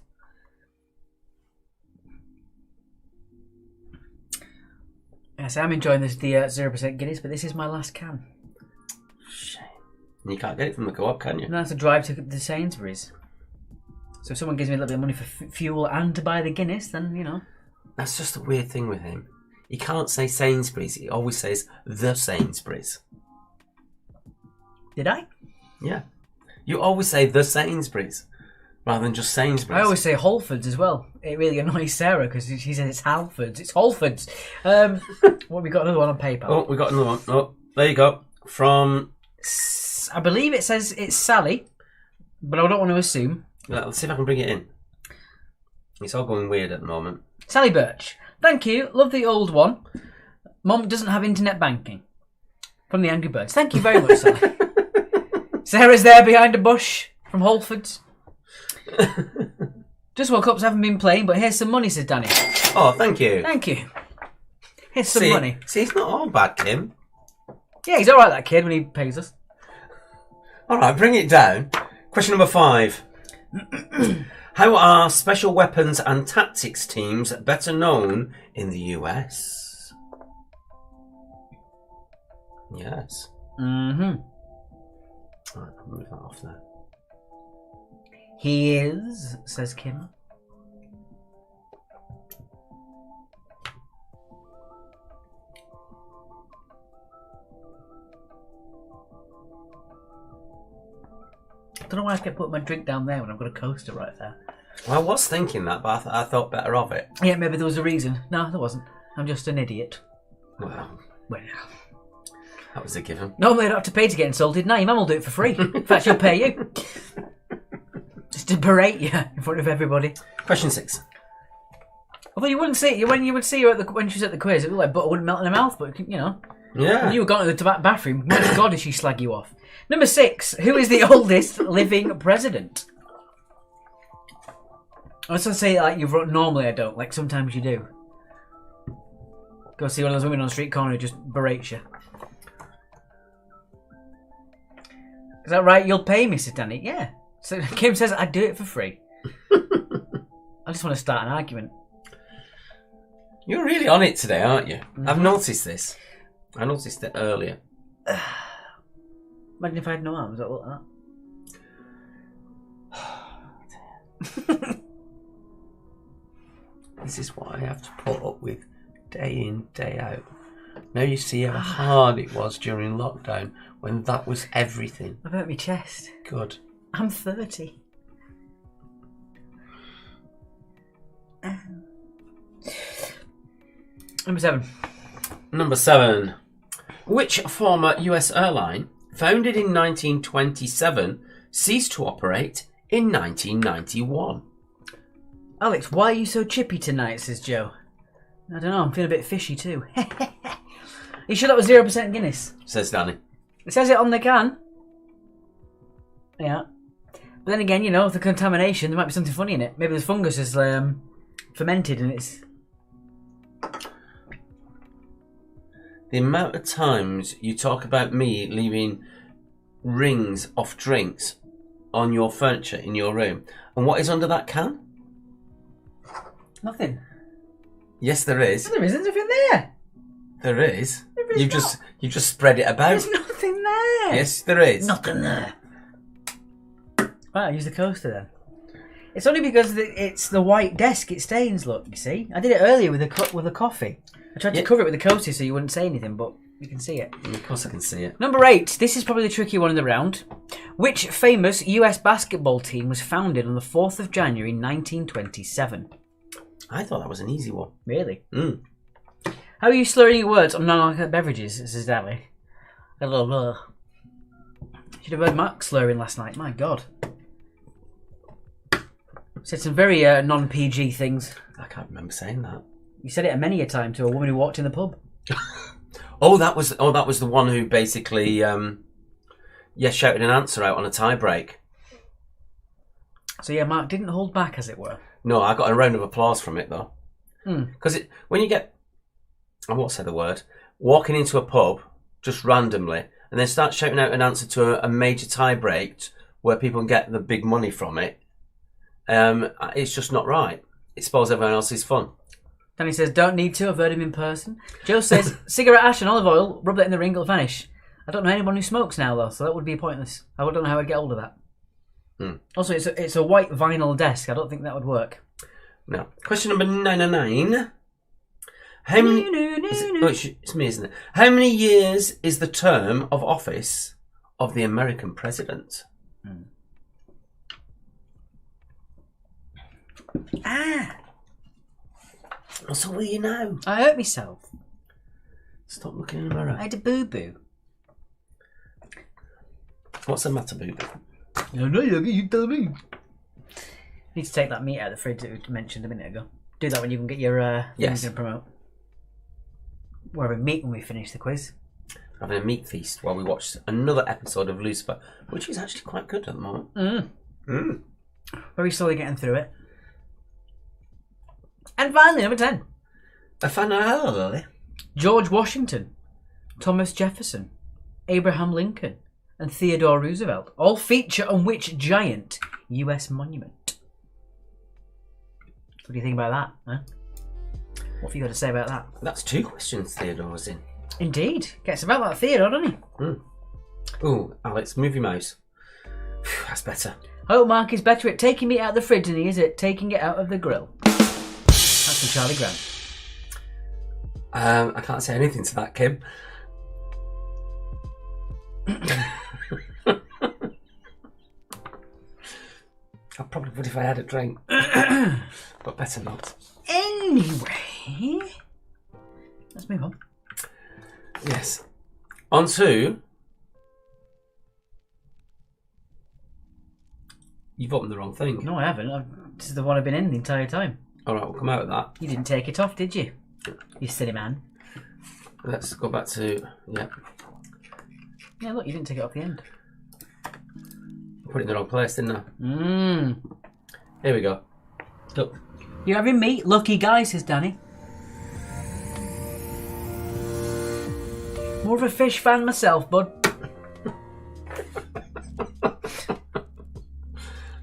Yes, I'm enjoying this, the 0% Guinness, but this is my last can. Shame. And you can't get it from the co-op, can you? And I have to drive to the Sainsbury's. So if someone gives me a little bit of money for fuel and to buy the Guinness, then, you know. That's just a weird thing with him. He can't say Sainsbury's. He always says the Sainsbury's. Did I? Yeah. You always say the Sainsbury's rather than just Sainsbury's. I always say Halfords as well. It really annoys Sarah because she says it's Halfords. It's Halfords. What, we got another one on PayPal. Oh, we got another one. Oh, there you go. From... I believe it says it's Sally, but I don't want to assume. Let's see if I can bring it in. It's all going weird at the moment. Sally Birch. Thank you. Love the old one. Mom doesn't have internet banking. From the Angry Birds. Thank you very much, Sally. Sarah's there behind a bush from Halfords. Just woke up, so I haven't been playing, but here's some money, says Danny. Oh, thank you. Thank you. Here's some money. See, he's not all bad, Kim. Yeah, he's alright, that kid, when he pays us. Alright, bring it down. Question number 5. How are special weapons and tactics teams better known in the US? Yes. Mm-hmm. Alright, I'll move that off now. He is, says Kim. I don't know why I kept putting my drink down there when I've got a coaster right there. Well, I was thinking that, but I thought better of it. Yeah, maybe there was a reason. No, there wasn't. I'm just an idiot. Well, that was a given. Normally I don't have to pay to get insulted. No, your mum will do it for free. In fact, she'll pay you. Just to berate you in front of everybody. Question 6. Although you wouldn't see when you would see her when she was at the quiz, it looked like butter wouldn't melt in her mouth. But you know, Yeah. when you were gone to the bathroom, my God, did she slag you off? Number 6. Who is the oldest living president? I was going to say like you've wrote. Normally I don't. Like sometimes you do. Go see one of those women on the street corner who just berates you. Is that right? You'll pay me, said Danny. Yeah. So Kim says I'd do it for free. I just want to start an argument. You're really on it today, aren't you? Mm-hmm. I've noticed this. I noticed it earlier. Imagine if I had no arms, I'd look like that. This is what I have to put up with day in, day out. Now you see how hard it was during lockdown when that was everything. I've hurt my chest. Good. I'm 30. Number 7. Number 7. Which former US airline, founded in 1927, ceased to operate in 1991? Alex, why are you so chippy tonight, says Joe. I don't know, I'm feeling a bit fishy too. You sure that was 0% Guinness? Says Danny. It says it on the can. Yeah. But then again, you know, the contamination, there might be something funny in it. Maybe the fungus is fermented and it's... The amount of times you talk about me leaving rings off drinks on your furniture in your room. And what is under that can? Nothing. Yes, there is. There isn't anything there. There is. There is You just spread it about. There's nothing there. Yes, there is. Nothing there. Right, I'll use the coaster then. It's only because it's the white desk it stains, look, you see. I did it earlier with a coffee. I tried to cover it with the coaster so you wouldn't say anything, but you can see it. Of course I can see it. Number 8. This is probably the tricky one in the round. Which famous US basketball team was founded on the 4th of January 1927? I thought that was an easy one. Really? Mm. How are you slurring your words on non-alcoholic beverages, says Danny? Should have heard Mark slurring last night. My God. Said some very non-PG things. I can't remember saying that. You said it many a time to a woman who walked in the pub. that was the one who basically shouted an answer out on a tie break. So yeah, Mark didn't hold back, as it were. No, I got a round of applause from it though. Because when you get, I won't say the word, walking into a pub just randomly and then start shouting out an answer to a major tie break where people can get the big money from it, it's just not right. It spoils everyone else's fun. Danny says, don't need to, I've heard him in person. Joe says, cigarette ash and olive oil, rub that in the ring, it'll vanish. I don't know anyone who smokes now, though, so that would be pointless. I don't know how I'd get hold of that. Also, it's a white vinyl desk. I don't think that would work. No. Question number 909. How many... it's me, isn't it? How many years is the term of office of the American president? So will you know? I hurt myself. Stop looking in the mirror. I had a boo-boo. What's the matter, boo-boo? No, you tell me. Need to take that meat out of the fridge that we mentioned a minute ago. Do that when you can get your things to promote. We're having meat when we finish the quiz. Having a meat feast while we watch another episode of Lucifer, which is actually quite good at the moment. Very slowly getting through it. And finally, number 10. George Washington, Thomas Jefferson, Abraham Lincoln, and Theodore Roosevelt all feature on which giant US monument? What do you think about that? Huh? What have you got to say about that? That's 2 questions Theodore was in. Indeed. Gets about that Theodore, doesn't he? Ooh, Alex, move your mouse. That's better. Oh, Mark is better at taking meat out of the fridge than he is at taking it out of the grill. That's from Charlie Grant. I can't say anything to that, Kim. I probably would if I had a drink. But better not. Anyway, let's move on. Yes. On to... You've opened the wrong thing. No, I haven't. This is the one I've been in the entire time. Alright, we'll come out of that. You didn't take it off, did you? You silly man. Let's go back to... Yeah. Yeah, look, you didn't take it off the end. Put it in the wrong place, didn't I? Here we go. Look. You're having meat? Lucky guy, says Danny. More of a fish fan myself, bud.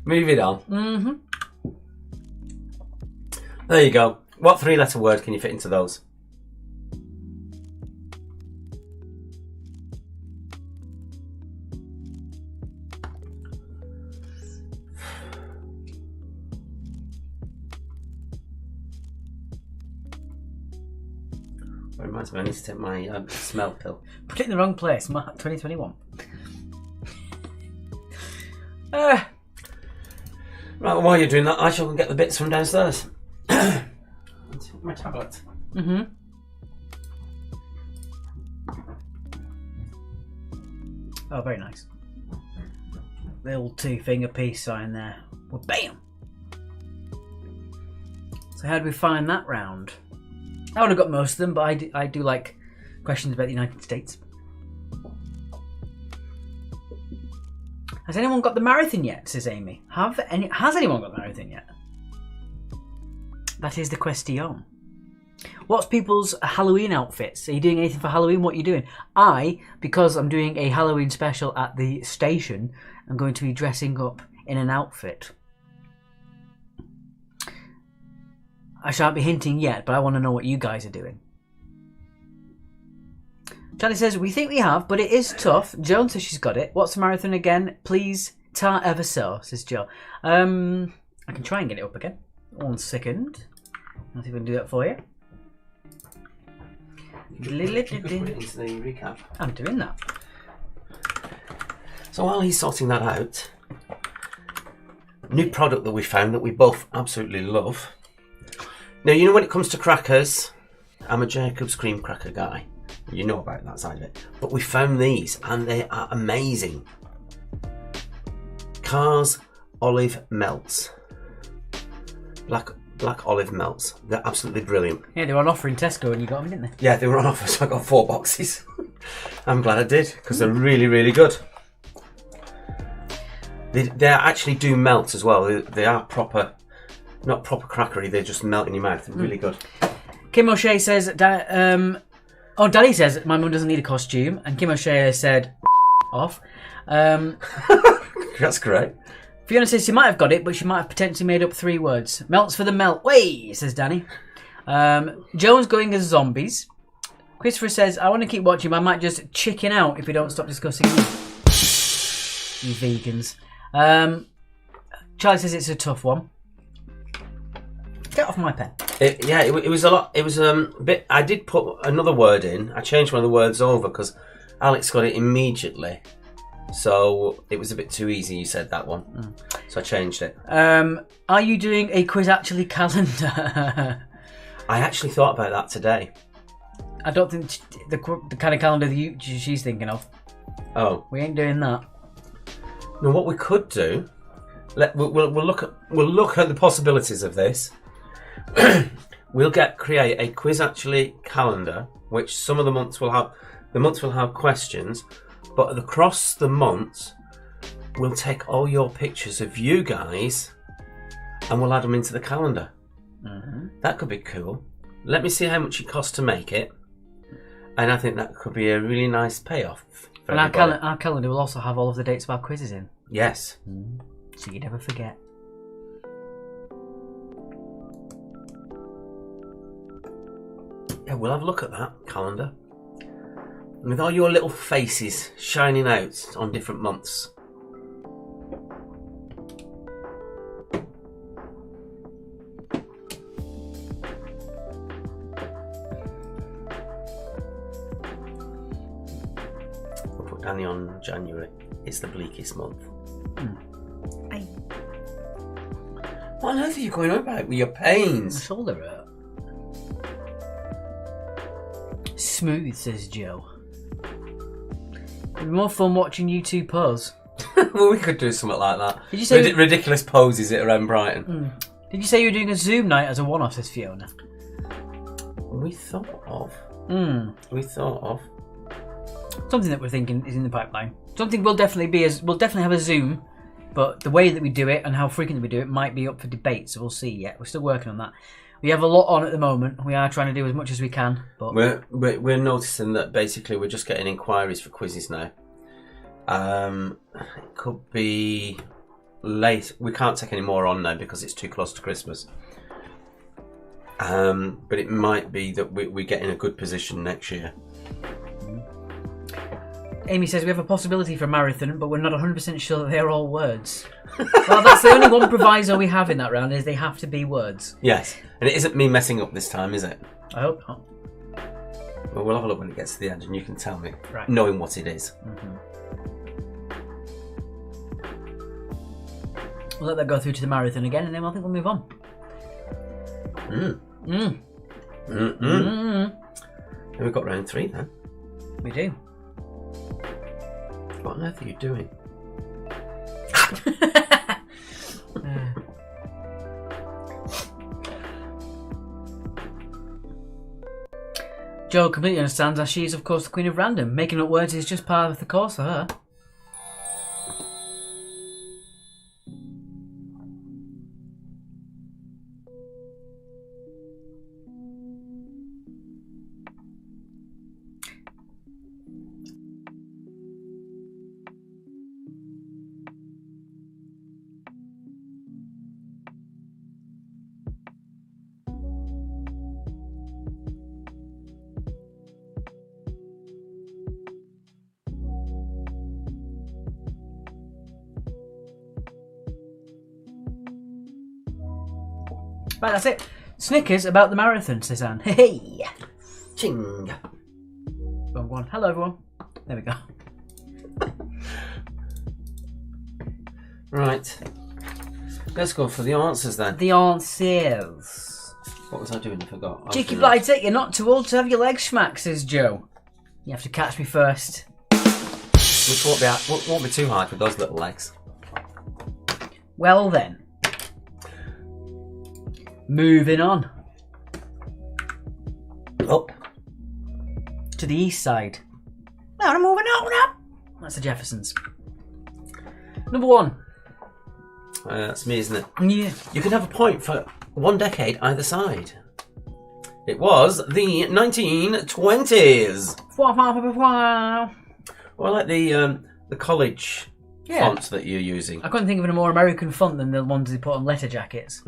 Moving on. There you go. What 3-letter word can you fit into those? That reminds me, I need to take my smell pill. Put it in the wrong place, Mark. 2021. Right, well, while you're doing that, I shall go get the bits from downstairs. My tablet. Oh, very nice. Little 2-finger peace sign there. Well, bam! So how do we find that round? I would have got most of them, but I do like questions about the United States. Has anyone got the marathon yet? Says Amy. Has anyone got the marathon yet? That is the question. What's people's Halloween outfits? Are you doing anything for Halloween? What are you doing? Because I'm doing a Halloween special at the station, I'm going to be dressing up in an outfit. I shan't be hinting yet, but I want to know what you guys are doing. Charlie says, we think we have, but it is tough. Joan says she's got it. What's the marathon again? Please, tar ever so, says Joe. I can try and get it up again. 1 second. I'll see if I can do that for you. Put it into the recap. I'm doing that. So while he's sorting that out, new product that we found that we both absolutely love. Now, you know when it comes to crackers, I'm a Jacob's cream cracker guy. You know about that side of it. But we found these and they are amazing. Cars Olive Melts. Black olive melts. They're absolutely brilliant. Yeah, they were on offer in Tesco and you got them, didn't they? Yeah, they were on offer, so I got 4 boxes. I'm glad I did, because they're really, really good. They actually do melt as well. They are proper, not proper crackery, they just melt in your mouth. They're really good. Kim O'Shea says, Daddy says, my mum doesn't need a costume. And Kim O'Shea said, off. That's great. Fiona says she might have got it, but she might have potentially made up 3 words. Melts for the melt. Way, says Danny. Joan's going as zombies. Christopher says, I want to keep watching, but I might just chicken out if we don't stop discussing you. You vegans. Charlie says it's a tough one. Get off my pen. It was a lot. It was a bit. I did put another word in. I changed one of the words over because Alex got it immediately. So it was a bit too easy. You said that one, so I changed it. Are you doing a quiz actually calendar? I actually thought about that today. I don't think the kind of calendar that she's thinking of. Oh, we ain't doing that. Now, what we could do, we'll look at the possibilities of this. We'll create a quiz actually calendar, which some of the months will have questions, but across the months, we'll take all your pictures of you guys, and we'll add them into the calendar. Mm-hmm. That could be cool. Let me see how much it costs to make it, and I think that could be a really nice payoff. And our calendar will also have all of the dates of our quizzes in. Yes. So you never forget. Yeah, we'll have a look at that calendar. With all your little faces shining out on different months. We'll put Danny on January. It's the bleakest month. What on earth are you going on about with your pains? My shoulder hurt. Smooth, says Joe. It'd be more fun watching you two pose. Well, we could do something like that. Did you say ridiculous poses at around Brighton? Did you say you were doing a Zoom night as a one-off, says Fiona? We thought of. Something that we're thinking is in the pipeline. Something we'll definitely have a Zoom, but the way that we do it and how frequently we do it might be up for debate. So we'll see. Yet we're still working on that. We have a lot on at the moment. We are trying to do as much as we can. But we're noticing that basically we're just getting inquiries for quizzes now. It could be late. We can't take any more on now because it's too close to Christmas. But it might be that we get in a good position next year. Amy says we have a possibility for a marathon, but we're not 100% sure that they're all words. Well, that's the only one proviso we have in that round, is they have to be words. Yes, and it isn't me messing up this time, is it? I hope not. Well, we'll have a look when it gets to the end and you can tell me, right, knowing what it is. Mm-hmm. We'll let that go through to the marathon again, and then I think we'll move on. And we've got round 3 then. We do. What on earth are you doing? Jo completely understands, as she is, of course, the Queen of Random. Making up words is just part of the course for her. Right, that's it. Snickers about the marathon, says Anne. Hey! Ching! Wrong one. Hello, everyone. There we go. Right. Let's go for the answers then. The answers. What was I doing? I forgot. Cheeky blighter, you're not too old to have your legs smacked, says Joe. You have to catch me first. Which won't be too hard with those little legs. Well then. Moving on. Up. To the east side. Now I'm moving on up. That's the Jeffersons. Number 1. That's me, isn't it? Yeah. You can have a point for 1 decade either side. It was the 1920s. Well, I like the college fonts that you're using. I couldn't think of a more American font than the ones they put on letter jackets.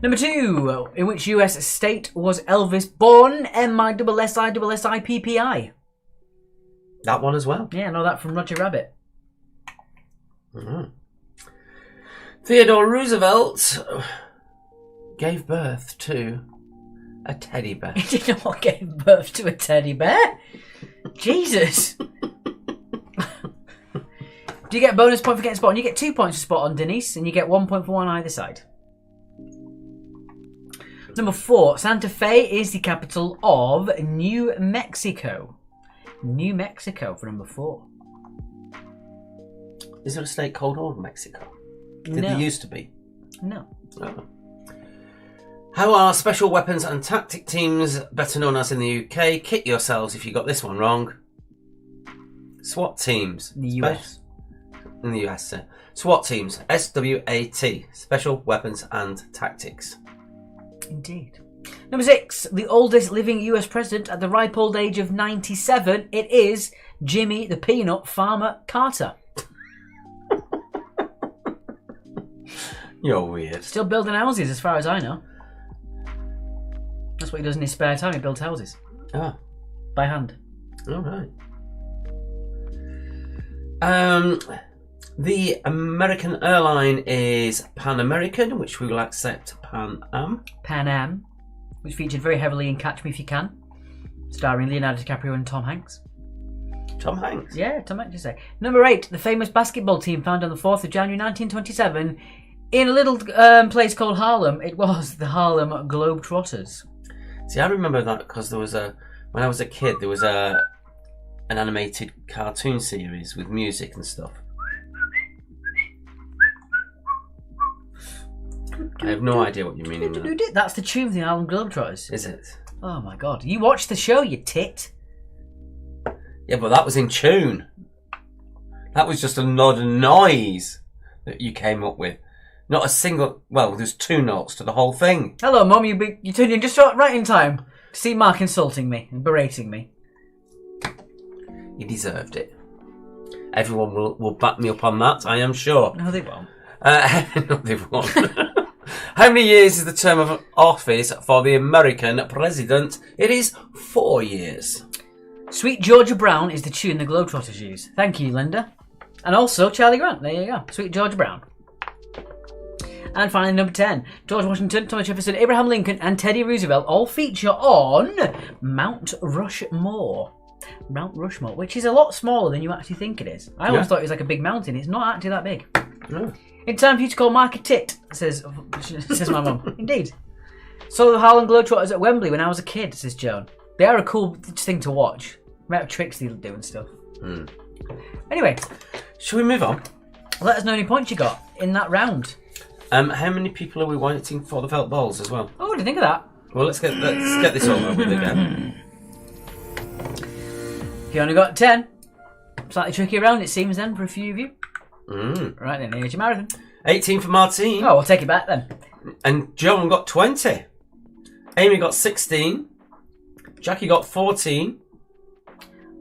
Number 2. In which US state was Elvis born? MISSISSIPPI. That one as well. Yeah, I know that from Roger Rabbit. Mm-hmm. Theodore Roosevelt gave birth to a teddy bear. He did not give birth to a teddy bear. Jesus. Do you get a bonus point for getting spot on? You get 2 points for spot on, Denise, and you get 1 point for one either side. Number 4. Santa Fe is the capital of New Mexico. New Mexico for number 4. Is there a state called Old Mexico? Did No. there used to be? No. Oh. How are special weapons and tactic teams, better known as in the UK, kit yourselves if you got this one wrong? SWAT teams. In the US. In the US, sir. SWAT teams. SWAT. Special weapons and tactics. Indeed. Number 6. The oldest living US president at the ripe old age of 97. It is Jimmy the Peanut Farmer Carter. You're weird. Still building houses as far as I know. That's what he does in his spare time. He builds houses. Ah. By hand. All right. The American airline is Pan American, which we will accept Pan Am. Pan Am, which featured very heavily in Catch Me If You Can, starring Leonardo DiCaprio and Tom Hanks. Tom Hanks. Yeah, Tom Hanks, you say. Number 8. The famous basketball team founded on the 4th of January 1927 in a little place called Harlem. It was the Harlem Globetrotters. See, I remember that because there was when I was a kid, there was an animated cartoon series with music and stuff. I have no idea what you mean in that. That's the tune of the Harlem Globetrotters. Is it? Oh my god. You watched the show, you tit. Yeah, but that was in tune. That was just a nod and noise that you came up with. Not a single... Well, there's 2 notes to the whole thing. Hello, Mum. You tuned in just right in time to see Mark insulting me and berating me. You deserved it. Everyone will back me up on that, I am sure. No, they won't. No, they won't. How many years is the term of office for the American president? It is 4 years. Sweet Georgia Brown is the tune the Globetrotters use. Thank you, Linda. And also Charlie Grant. There you go. Sweet Georgia Brown. And finally, number 10. George Washington, Thomas Jefferson, Abraham Lincoln and Teddy Roosevelt all feature on Mount Rushmore. Mount Rushmore, which is a lot smaller than you actually think it is. I always thought it was like a big mountain. It's not actually that big. No. In time for you to call Mark a tit, says my mum. Indeed. Saw the Harlem Globetrotters at Wembley when I was a kid, says Joan. They are a cool thing to watch. Amount of tricks they do and stuff. Anyway, shall we move on? Let us know how many points you got in that round. How many people are we waiting for the felt balls as well? Oh, what do you think of that? Well, let's get this all over with again. You only got 10. Slightly tricky round, it seems, then, for a few of you. Right then, here's your marathon. 18 for Martine. Oh, I'll take it back then. And Joan got 20. Amy got 16. Jackie got 14.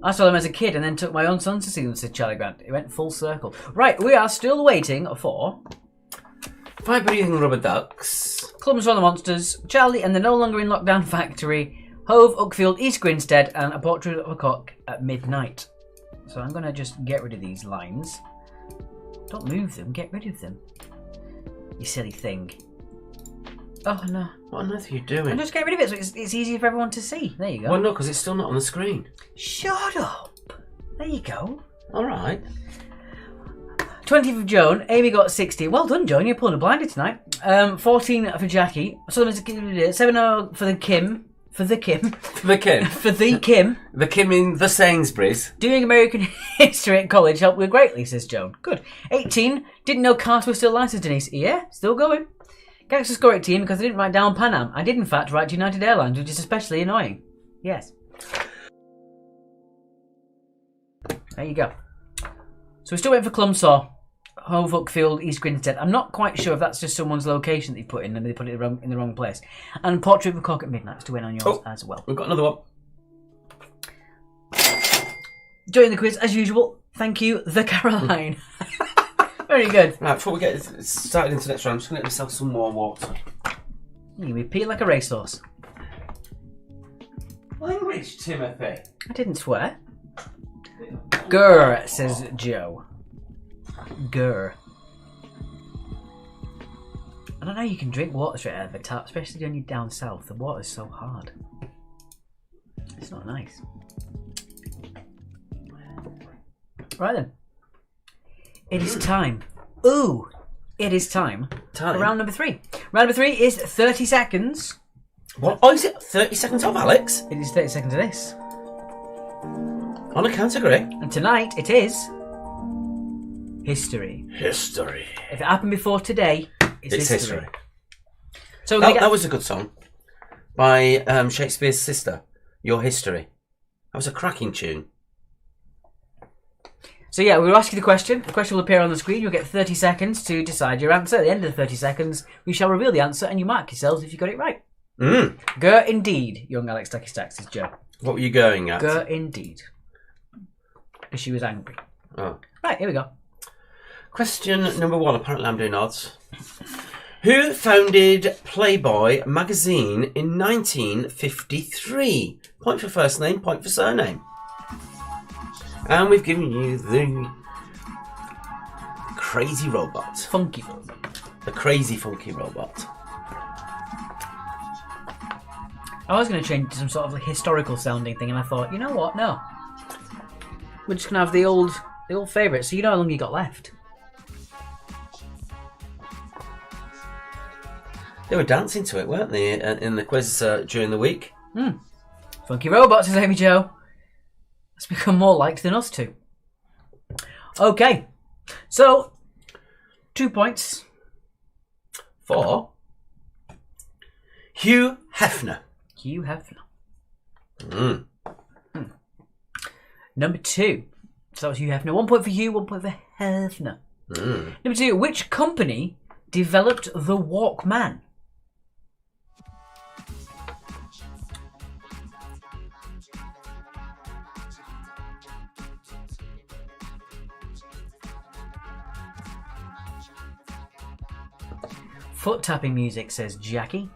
I saw them as a kid and then took my own son to see them, said Charlie Grant. It went full circle. Right, we are still waiting for... 5 breathing rubber ducks. Clumps on the Monsters, Charlie and the No Longer in Lockdown Factory, Hove, Uckfield, East Grinstead, and A Portrait of a Cock at Midnight. So I'm going to just get rid of these lines. Don't move them, get rid of them. You silly thing. Oh no. What on earth are you doing? I'm just getting rid of it so it's easier for everyone to see. There you go. Well, no, because it's still not on the screen. Shut up. There you go. Alright. 20 for Joan. Amy got 60. Well done, Joan. You're pulling a blinder tonight. 14 for Jackie. So there's 7 for the Kim. For the Kim. For the Kim. For the Kim. The Kim in the Sainsbury's. Doing American history at college helped me greatly, says Joan. Good. 18. Didn't know cars were still licensed, Denise. Yeah, still going. Gangster score 18 because I didn't write down Pan Am. I did, in fact, write United Airlines, which is especially annoying. Yes. There you go. So we're still waiting for Clumsaw, Hove, Uckfield, East Grinstead. I'm not quite sure if that's just someone's location that they put in and they put it in the wrong place. And Portrait of a Cock at Midnight to win on yours as well. We've got another one. During the quiz, as usual, thank you, the Caroline. Very good. Right, before we get started into the next round, I'm just going to get myself some more water. You'll be peeing like a racehorse. Language, Timothy. I didn't swear. Grr, says Joe. Grr. I don't know, you can drink water straight out of a tap, especially when you're down south. The water's so hard. It's not nice. Right then. It is time. Ooh! It is time. For round number 3. Round number 3 is 30 seconds. What? Oh, is it 30 seconds off, Alex? It is 30 seconds of this. On a category. And tonight it is... history. History. If it happened before today, it's history. So that was a good song. By Shakespeare's sister, Your History. That was a cracking tune. So yeah, we'll ask you the question. The question will appear on the screen. You'll get 30 seconds to decide your answer. At the end of the 30 seconds, we shall reveal the answer and you mark yourselves if you got it right. Gur indeed, young Alex Tacky Stacks is Joe. What were you going at? Gur indeed. Because she was angry. Oh. Right, here we go. Question number 1. Apparently I'm doing odds. Who founded Playboy magazine in 1953? Point for first name, point for surname. And we've given you the crazy robot. Funky robot. The crazy funky robot. I was going to change to some sort of historical sounding thing and I thought, you know what, no. We're just going to have the old favourite, so you know how long you got left. They were dancing to it, weren't they, in the quiz during the week? Funky robot, says Amy Jo. It's become more liked than us two. Okay, so 2 points for Hugh Hefner. Hugh Hefner. Number 2. So that was Hugh Hefner. 1 point for Hugh, 1 point for Hefner. Number 2. Which company developed the Walkman? Foot tapping music, says Jackie.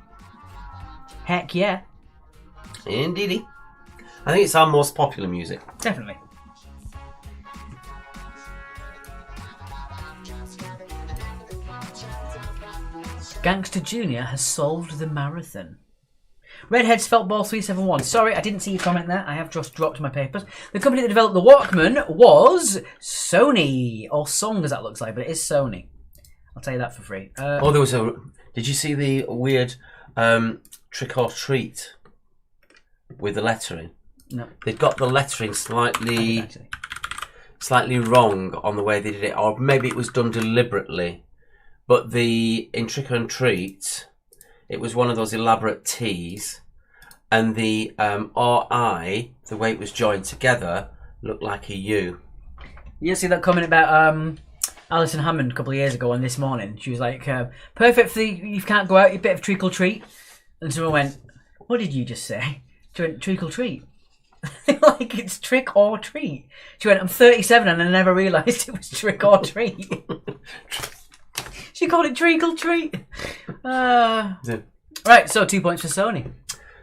Heck yeah. Indeedy. I think it's our most popular music. Definitely. Gangster Jr. has solved the marathon. Redheads Felt Ball 371. Sorry, I didn't see your comment there. I have just dropped my papers. The company that developed the Walkman was Sony. Or Song, as that looks like, but it is Sony. I'll tell you that for free. There was a... Did you see the weird trick or treat with the lettering? No. They'd got the lettering slightly wrong on the way they did it, or maybe it was done deliberately. But in Trick or Treat, it was one of those elaborate T's, and the RI, the way it was joined together, looked like a U. You see that comment about Alison Hammond a couple of years ago on This Morning? She was like, perfect for you can't go out, a bit of treacle treat. And someone went, what did you just say? She went, treacle treat. Like, it's trick or treat. She went, I'm 37 and I never realised it was trick or treat. She called it treacle treat. Right, so 2 points for Sony.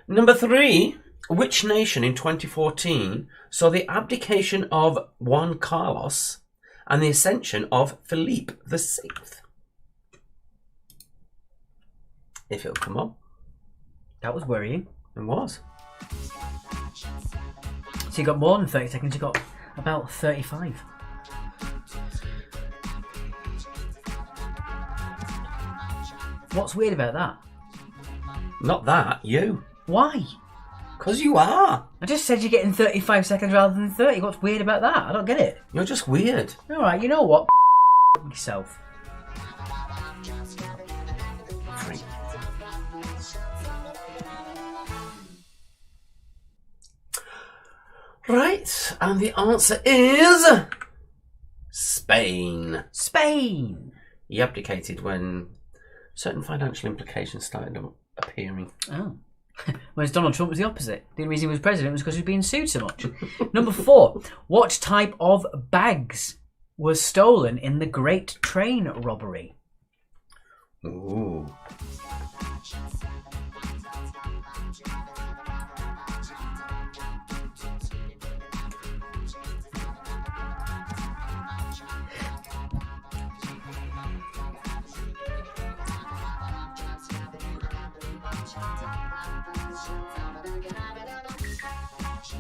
Number 3. Which nation in 2014 saw the abdication of Juan Carlos and the ascension of Philippe VI? If it'll come up. That was worrying. It was. So you got more than 30 seconds, you got about 35. What's weird about that? Not that, you. Why? Because you are. I just said you're getting 35 seconds rather than 30. What's weird about that? I don't get it. You're just weird. Alright, you know what? Yourself. Freak. Right, and the answer is Spain. Spain. He abdicated when certain financial implications started appearing. Oh. Whereas Donald Trump was the opposite. The only reason he was president was because he was being sued so much. Number 4. What type of bags were stolen in the Great Train Robbery? Ooh.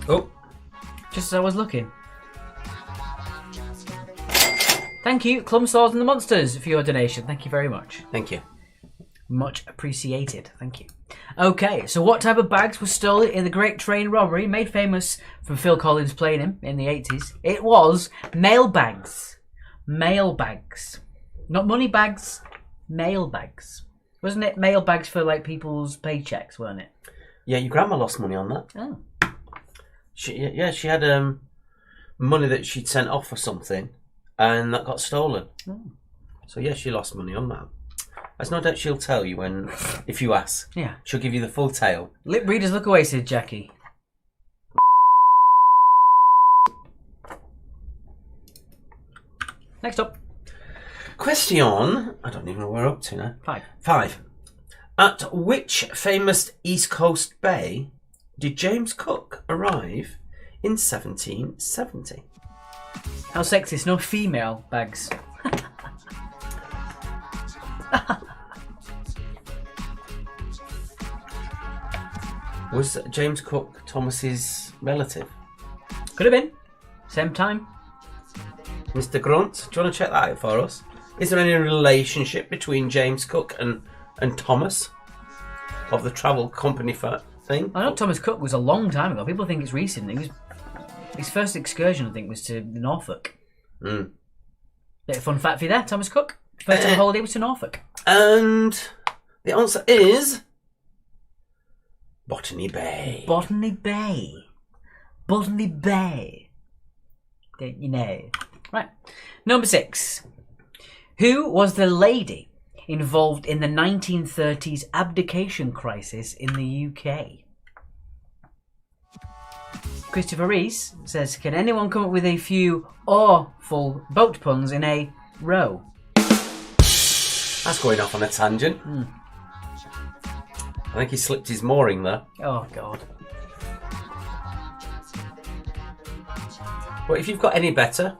Oh, Just as I was looking. Thank you, Clum Swords and the Monsters, for your donation. Thank you very much. thank you. Much appreciated. Thank you. Okay, so what type of bags were stolen in the Great Train Robbery, made famous from Phil Collins playing him in the 80s? It was mail bags. Mail bags. Not money bags, mail bags. Wasn't it mail bags for like people's paychecks, weren't it? Yeah, your grandma lost money on that. Oh. She had money that she'd sent off for something, and that got stolen. Oh. So yeah, she lost money on that. There's no doubt she'll tell you if you ask. Yeah. She'll give you the full tale. Lip readers look away, said Jackie. Next up. Question. I don't even know where we're up to now. 5. 5. At which famous East Coast bay did James Cook arrive in 1770? How sexist, no female bags. Was James Cook Thomas's relative? Could have been. Same time. Mr. Grunt, do you want to check that out for us? Is there any relationship between James Cook and Thomas of the travel company thing? I know Thomas Cook was a long time ago. People think it's recent. His first excursion, I think, was to Norfolk. Mm. Bit of fun fact for you there, Thomas Cook. First time holiday was to Norfolk. And the answer is Botany Bay. Botany Bay. Botany Bay. Don't you know? Right. Number 6. Who was the lady involved in the 1930s abdication crisis in the UK? Christopher Rees says, can anyone come up with a few awful boat puns in a row? That's going off on a tangent. I think he slipped his mooring there. Oh, God. But if you've got any better,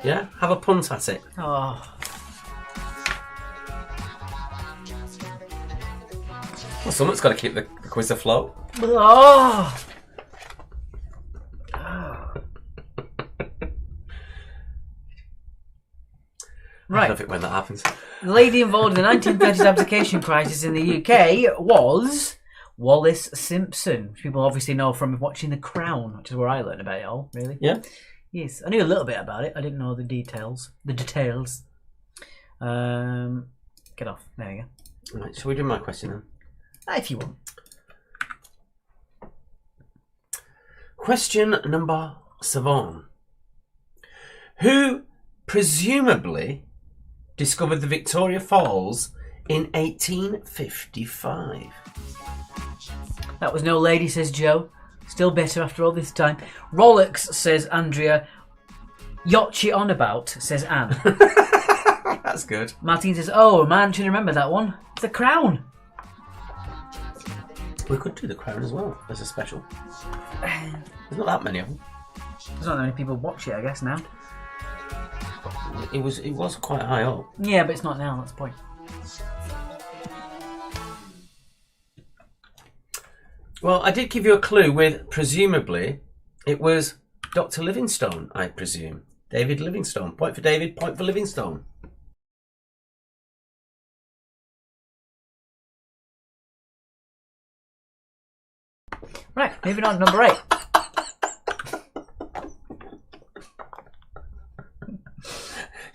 yeah, have a punt at it. Oh. Well, someone's got to keep the quiz afloat. Oh. Right. I love it when that happens. The lady involved in the 1930s abdication crisis in the UK was Wallis Simpson, which people obviously know from watching The Crown, which is where I learned about it all, really. Yeah? Yes, I knew a little bit about it. I didn't know the details. Get off. There you go. Right, shall we do my question then? If you want. Question number 7. Who presumably discovered the Victoria Falls in 1855? That was no lady, says Joe. Still bitter after all this time. Rolex, says Andrea. Yacht she on about, says Anne. That's good. Martin says, oh man, should remember that one. It's The Crown. We could do The Crown as well as a special. There's not that many of them. There's not that many people watch it, I guess, now. It was quite high up. Yeah, but it's not now, that's the point. Well, I did give you a clue with presumably. It was Dr. Livingstone, I presume. David Livingstone. Point for David, point for Livingstone. Right, moving on to number 8.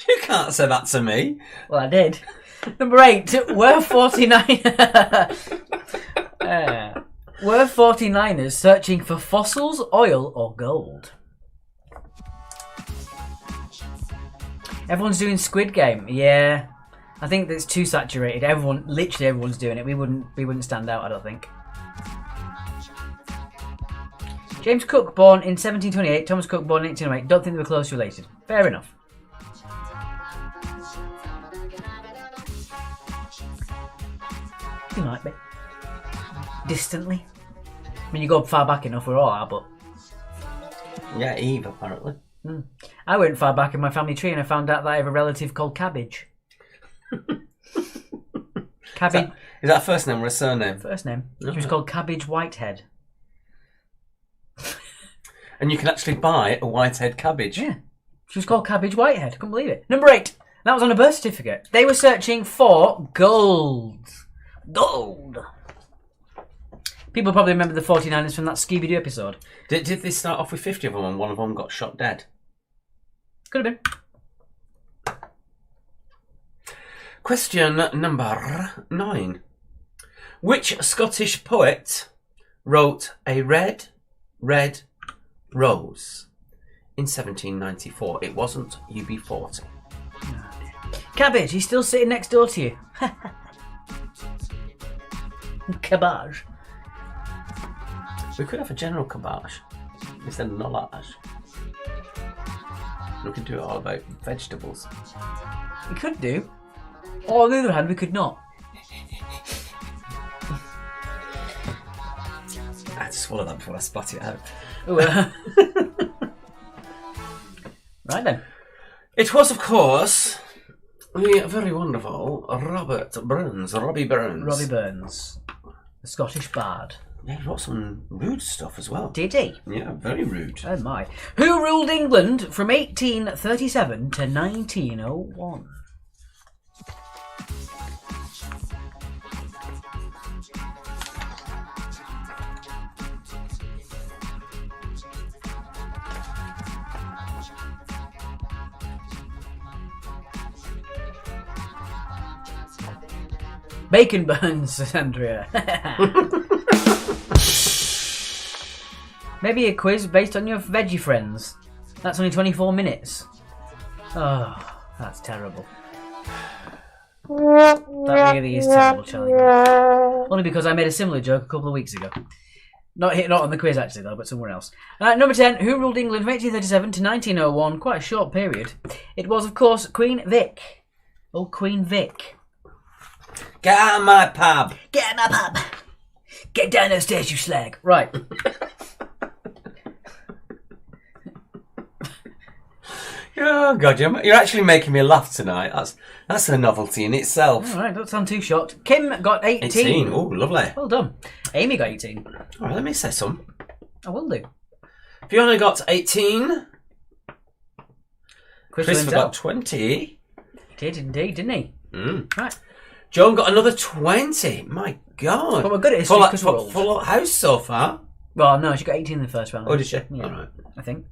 You can't say that to me. Well, I did. Number 8. Were 49ers searching for fossils, oil, or gold? Everyone's doing Squid Game. Yeah. I think that's too saturated. Literally everyone's doing it. We wouldn't stand out, I don't think. James Cook, born in 1728. Thomas Cook, born in 1808. Don't think they were close related. Fair enough. You might be. Distantly. I mean, you go far back enough, we all are, but... Yeah, Eve, apparently. I went far back in my family tree and I found out that I have a relative called Cabbage. Cabbage. Is that a first name or a surname? First name. She was called Cabbage Whitehead. And you can actually buy a whitehead cabbage. Yeah. She was called Cabbage Whitehead. I couldn't believe it. Number 8. That was on a birth certificate. They were searching for gold. Gold. People probably remember the 49ers from that Scooby-Doo episode. Did they start off with 50 of them and one of them got shot dead? Could have been. Question number 9. Which Scottish poet wrote A Red, Red Rose in 1794? It wasn't UB40. Cabbage, he's still sitting next door to you. Cabbage. We could have a general cabbage instead of knowledge. We could do it all about vegetables. We could do. Or on the other hand, we could not. I had to swallow that before I spat it out. Right then. It was, of course, the very wonderful Robbie Burns. Robbie Burns, the Scottish bard. Yeah, he wrote some rude stuff as well. Did he? Yeah, very rude. Oh my. Who ruled England from 1837 to 1901? Bacon Burns, says Andrea. Maybe a quiz based on your veggie friends. That's only 24 minutes. Oh, that's terrible. That really is terrible, Charlie. Only because I made a similar joke a couple of weeks ago. Not on the quiz, actually, though, but somewhere else. Number 10. Who ruled England from 1837 to 1901? Quite a short period. It was, of course, Queen Vic. Oh, Queen Vic. Get out of my pub! Get out of my pub! Get down those stairs, you slag. Right. Oh, God, you're actually making me laugh tonight. That's a novelty in itself. All right, don't sound too shocked. Kim got 18. 18, oh, lovely. Well done. Amy got 18. All right, let me say some. I will do. Fiona got 18. Christopher Lindell. got 20. Did indeed, didn't he? Right. Joan got another 20. My God. But we're good at history because we're old. Full house so far. Well, no, she got 18 in the first round. Oh, did she? Yeah, All right. I think.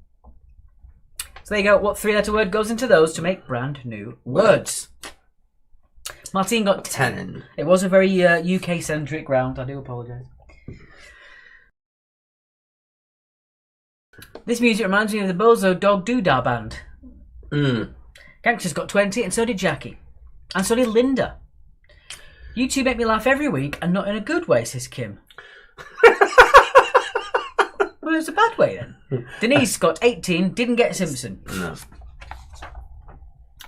So there you go. What three-letter word goes into those to make brand new words? Martine got 10. It was a very UK-centric round. I do apologise. This music reminds me of the Bozo Dog Doodah Band. Gangster's got 20, and so did Jackie. And so did Linda. You two make me laugh every week, and not in a good way, says Kim. Well, it's a bad way then. Denise got 18, didn't get Simpson. No.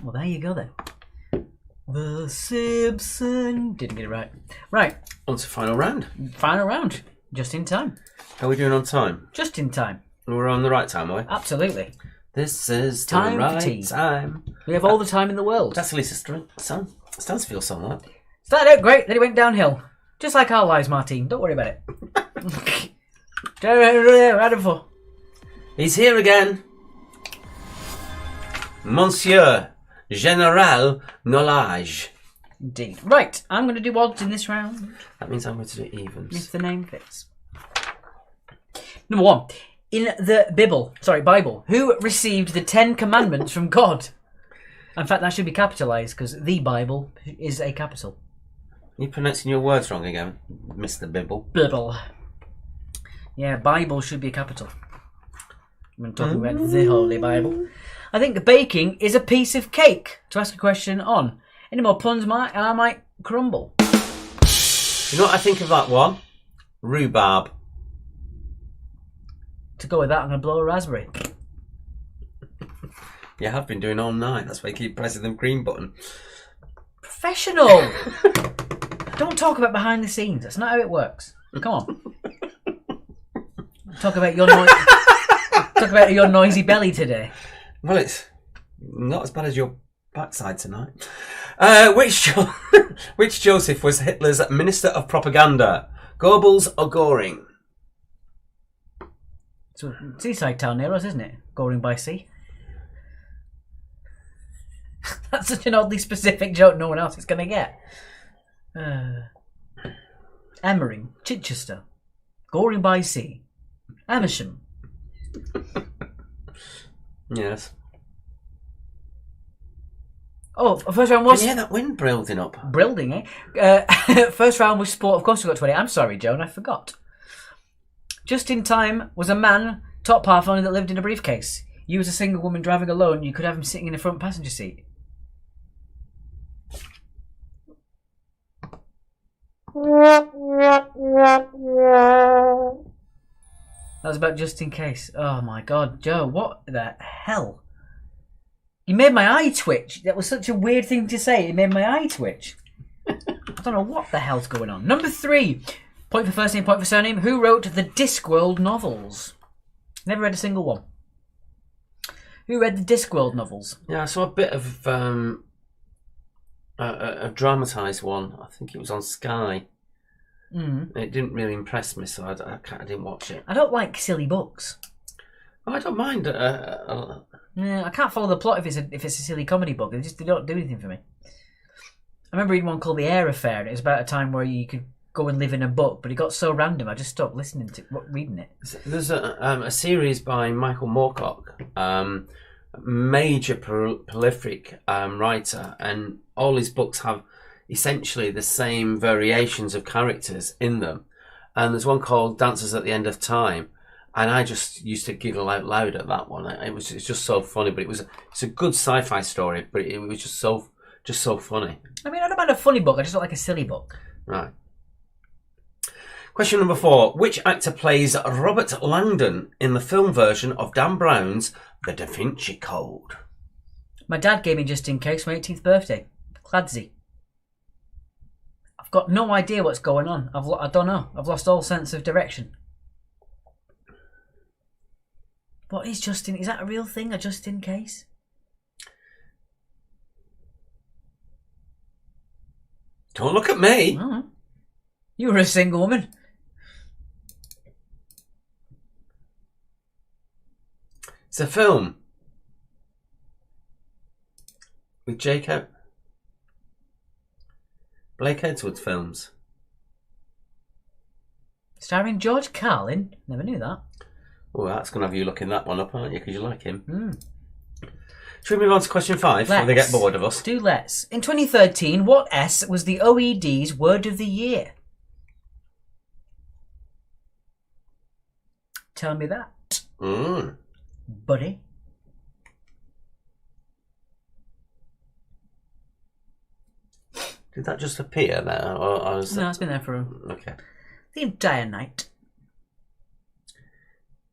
Well, there you go then. The Simpson. Didn't get it right. Right. On to final round. Final round. Just in time. How are we doing on time? Just in time. We're on the right time, are we? Absolutely. This is the Time for right tea. time. We have all the time in the world. That's Lisa Stansfield song, that. Started out great, then it went downhill. Just like our lives, Martine. Don't worry about it. He's here again. Monsieur General Knowledge. Indeed. Right, I'm going to do odds in this round. That means I'm going to do evens. If the name fits. Number 1. In the Bible, who received the 10 Commandments from God? In fact, that should be capitalised because the Bible is a capital. You're pronouncing your words wrong again, Mr. Bibble. Bible. Yeah, Bible should be a capital. When talking about the Holy Bible. I think baking is a piece of cake. To ask a question on. Any more puns, Mike, and I might crumble. You know what I think of that one? Rhubarb. To go with that, I'm going to blow a raspberry. You have been doing all night. That's why you keep pressing the green button. Professional! Don't talk about behind the scenes. That's not how it works. Come on. Talk about your noisy belly today. Well, it's not as bad as your backside tonight. Which Joseph was Hitler's Minister of Propaganda? Goebbels or Göring? It's a seaside town near us, isn't it? Goring by sea. That's such an oddly specific joke no one else is going to get. Emmering, Chichester, Goring by sea, Amersham. Yes. Oh, first round was... Can you hear that wind building up? Building, eh? First round was sport. Of course we got 20. I'm sorry, Joan, I forgot. Just in time was a man, top half only, that lived in a briefcase. You as a single woman driving alone, you could have him sitting in the front passenger seat. That was about just in case. Oh my god, Joe, what the hell? You made my eye twitch. That was such a weird thing to say. It made my eye twitch. I don't know what the hell's going on. Number 3. Point for first name, point for surname. Who wrote the Discworld novels? Never read a single one. Who read the Discworld novels? Yeah, I saw a bit of a dramatised one. I think it was on Sky. It didn't really impress me, so I didn't watch it. I don't like silly books. Oh, I don't mind. Yeah, I can't follow the plot if it's a silly comedy book. They don't do anything for me. I remember reading one called The Air Affair, and it was about a time where you could go and live in a book, but it got so random I just stopped reading it. There's a series by Michael Moorcock, major prolific writer, and all his books have essentially the same variations of characters in them. And there's one called Dancers at the End of Time, and I just used to giggle out loud at that one. It's just so funny, but it's a good sci-fi story, but it was just so funny. I mean, I don't mind a funny book. I just don't like a silly book. Right. Question number 4. Which actor plays Robert Langdon in the film version of Dan Brown's The Da Vinci Code? My dad gave me just in case my 18th birthday. Cladsy. I've got no idea what's going on. I don't know. I've lost all sense of direction. What is Justin? Is that a real thing? A just in case? Don't look at me. Oh. You were a single woman. It's a film with Blake Edwards films. Starring George Carlin. Never knew that. Well, that's going to have you looking that one up, aren't you? Because you like him. Should we move on to question 5 before they get bored of us? Let's. In 2013, what S was the OED's Word of the Year? Tell me that. Buddy. Did that just appear there? Or No, it's been there for the entire night.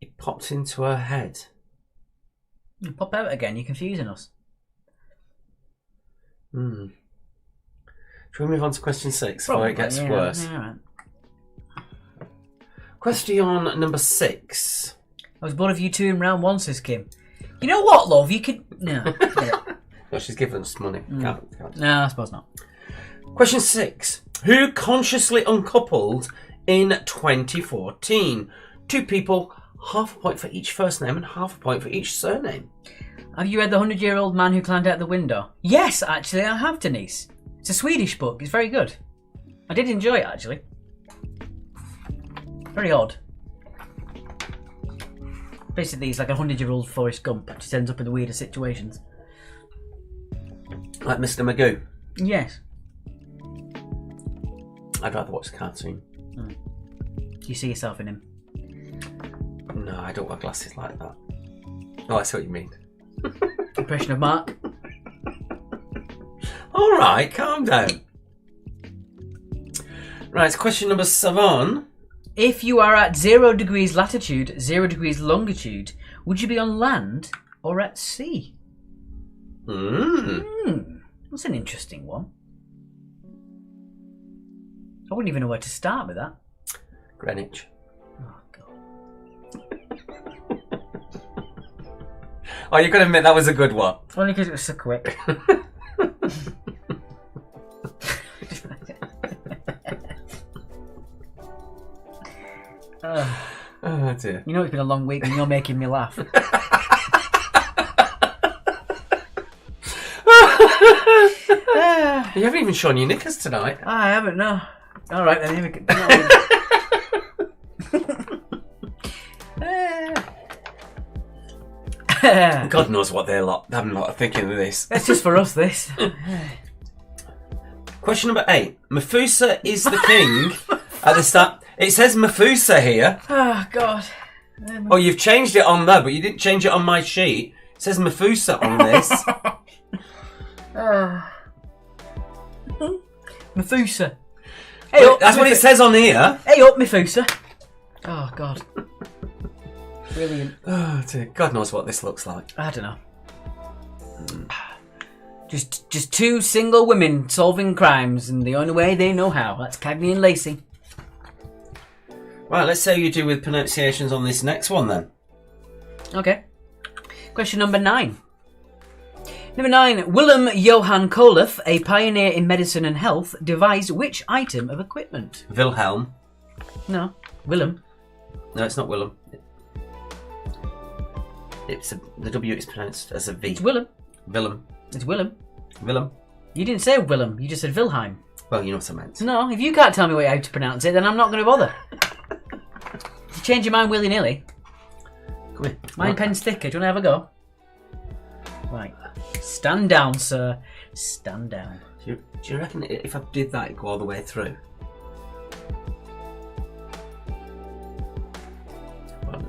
It popped into her head. You pop out again, you're confusing us. Should we move on to question 6 before it gets worse? Yeah, right. Question number 6. I was bored of you two in round 1, says Kim. You know what, love? You could... No. Well, she's giving us money. Can't. No, I suppose not. Question 6. Who consciously uncoupled in 2014? 2 people, half a point for each first name and half a point for each surname. Have you read The 100-Year-Old Man Who Climbed Out the Window? Yes, actually, I have, Denise. It's a Swedish book. It's very good. I did enjoy it, actually. Very odd. Basically, it's like a 100-year-old Forrest Gump. Just ends up in the weirdest situations. Like Mr. Magoo. Yes. I'd rather watch the cartoon. Do you see yourself in him? No, I don't wear glasses like that. Oh, I see what you mean. Impression of Mark. All right, calm down. Right, question number 7. If you are at 0 degrees latitude, 0 degrees longitude, would you be on land or at sea? That's an interesting one. I wouldn't even know where to start with that. Greenwich. Oh, God. Oh, you've got to admit that was a good one. Only because it was so quick. Oh dear. You know it's been a long week and you're making me laugh. You haven't even shown your knickers tonight. I haven't, no. All right, then here we go. God knows what they're having a lot of thinking of this. That's just for us, this. Question number 8. Mefusa is the king at the start. It says Mefusa here. Oh, God. Oh, you've changed it on there, but you didn't change it on my sheet. It says Mefusa on this. Mefusa. Hey up, that's what it says on here. Hey up, Mefusa. Oh, God. Brilliant. Oh, dear. God knows what this looks like. I don't know. Just two single women solving crimes, and the only way they know how. That's Cagney and Lacey. Right, let's see how you do with pronunciations on this next one then. Okay. Question number 9. Number 9. Willem Johann Koloff, a pioneer in medicine and health, devised which item of equipment? Wilhelm. No. Willem. No, it's not Willem. The W is pronounced as a V. It's Willem. Willem. It's Willem. Willem. You didn't say Willem. You just said Wilhelm. Well, you know what I meant. No, if you can't tell me how to pronounce it, then I'm not going to bother. You change your mind willy-nilly. Come here. My pen's thicker. Do you want to have a go? Right. Stand down, sir. Stand down. Do you reckon if I did that, it'd go all the way through?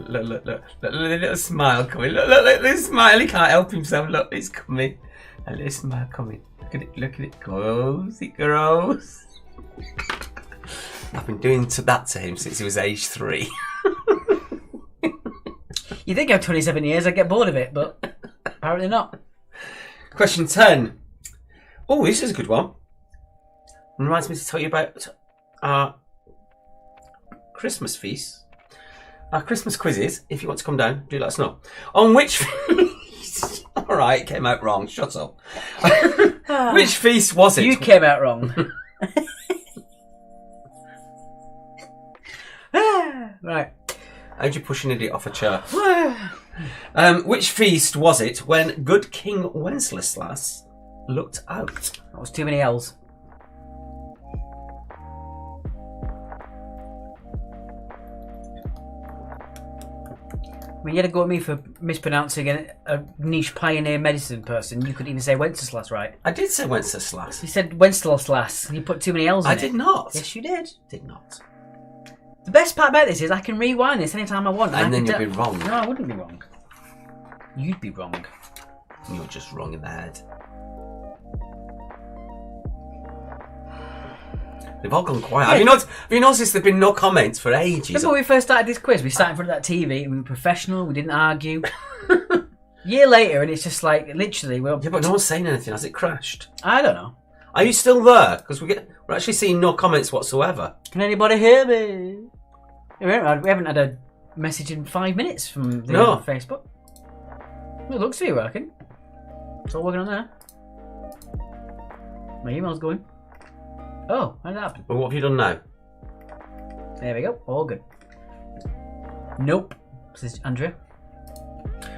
Look, a little smile coming. Look, this smile, he can't help himself. Look, it's coming. A little smile coming. Look at it grows. It grows. I've been doing that to him since he was age 3. You think I'm 27 years, I'd get bored of it, but apparently not. Question 10. Oh, this is a good one. Reminds me to tell you about our Christmas feast. Our Christmas quizzes. If you want to come down, do let us know. On which feast... Alright, it came out wrong. Shut up. Which feast was it? You came out wrong. Right. How'd you push an idiot off a chair? Which feast was it when good King Wenceslas looked out? That was too many L's. I mean, you had to go at me for mispronouncing a niche pioneer medicine person. You couldn't even say Wenceslas right. I did say Wenceslas. You said Wenceslas, and you put too many L's in it. I did not. Yes, you did. Did not. The best part about this is I can rewind this anytime I want. And then you'd be wrong. No, I wouldn't be wrong. You'd be wrong. You're just wrong in the head. They've all gone quiet. Yeah. Have you noticed there've been no comments for ages? Remember when we first started this quiz? We sat in front of that TV and we were professional, we didn't argue. Year later and it's just like, literally... Yeah, but no one's saying anything. Has it crashed? I don't know. Are you still there? Because we're actually seeing no comments whatsoever. Can anybody hear me? We haven't had a message in 5 minutes from Facebook. It looks to be working. It's all working on there. My email's going. Oh, how did that happen? Well, what have you done now? There we go. All good. Nope. Says Andrea.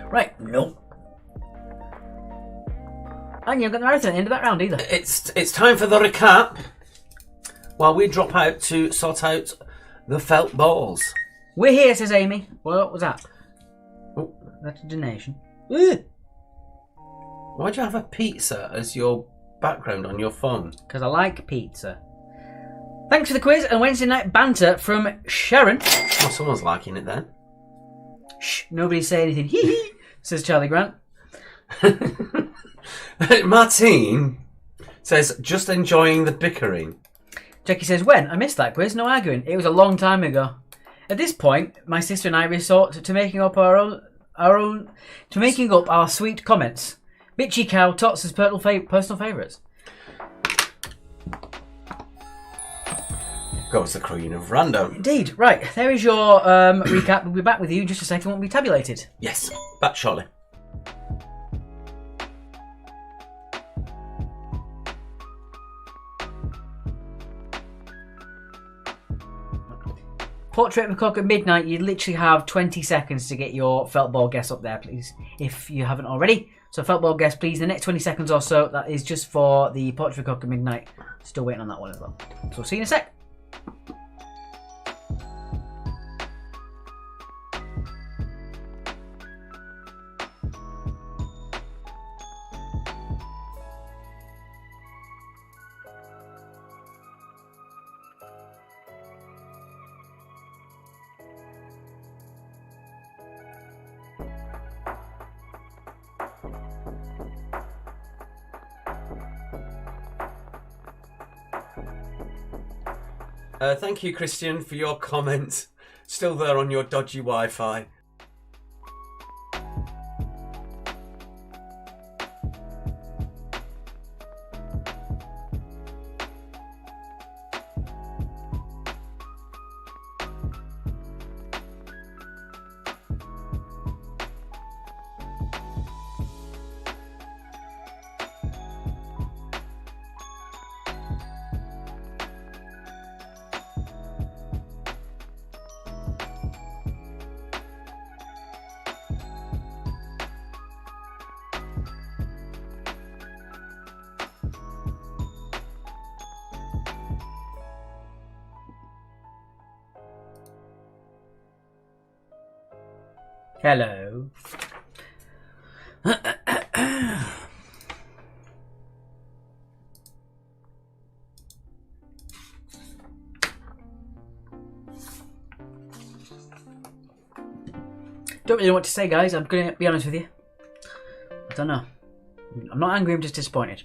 Right. Nope. And you've got the marathon at the end of that round either. It's time for the recap. While we drop out to sort out the felt balls. We're here, says Amy. What was that? Oh. That's a donation. Why'd you have a pizza as your background on your phone? Because I like pizza. Thanks for the quiz and Wednesday night banter from Sharon. Oh, someone's liking it then. Shh, nobody say anything. Hee hee, says Charlie Grant. Martine says, just enjoying the bickering. Jackie says, when? I missed that quiz, no arguing. It was a long time ago. At this point, my sister and I resort to making up our sweet comments. Bitchy cow, tots as personal favourites. Goes the Queen of Random. Indeed. Right, there is your recap. We'll be back with you in just a second. Won't be tabulated. Yes, back shortly. Portrait of a Cock at Midnight, you literally have 20 seconds to get your felt ball guess up there, please, if you haven't already. So felt ball guess, please, the next 20 seconds or so. That is just for the Portrait of a Cock at Midnight. Still waiting on that one as well. So see you in a sec. Thank you, Christian, for your comment. Still there on your dodgy Wi-Fi. Hello. Don't really know what to say, guys. I'm going to be honest with you. I don't know. I'm not angry, I'm just disappointed.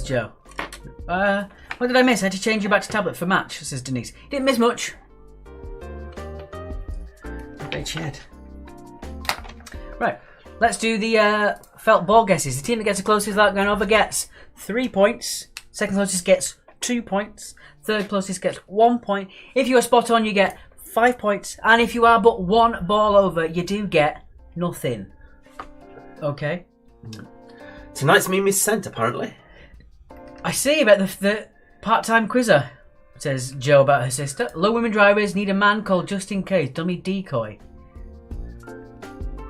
Joe. What did I miss? I had to change you back to tablet for match, says Denise. Didn't miss much. I bet she had. Right, let's do the felt ball guesses. The team that gets the closest without going over gets 3 points. Second closest gets 2 points. Third closest gets 1 point. If you are spot on, you get 5 points. And if you are but one ball over, you do get nothing. Okay? Tonight's meme is sent, apparently. I see about the part-time quizzer, says Joe about her sister. Low women drivers need a man called just in case, dummy decoy.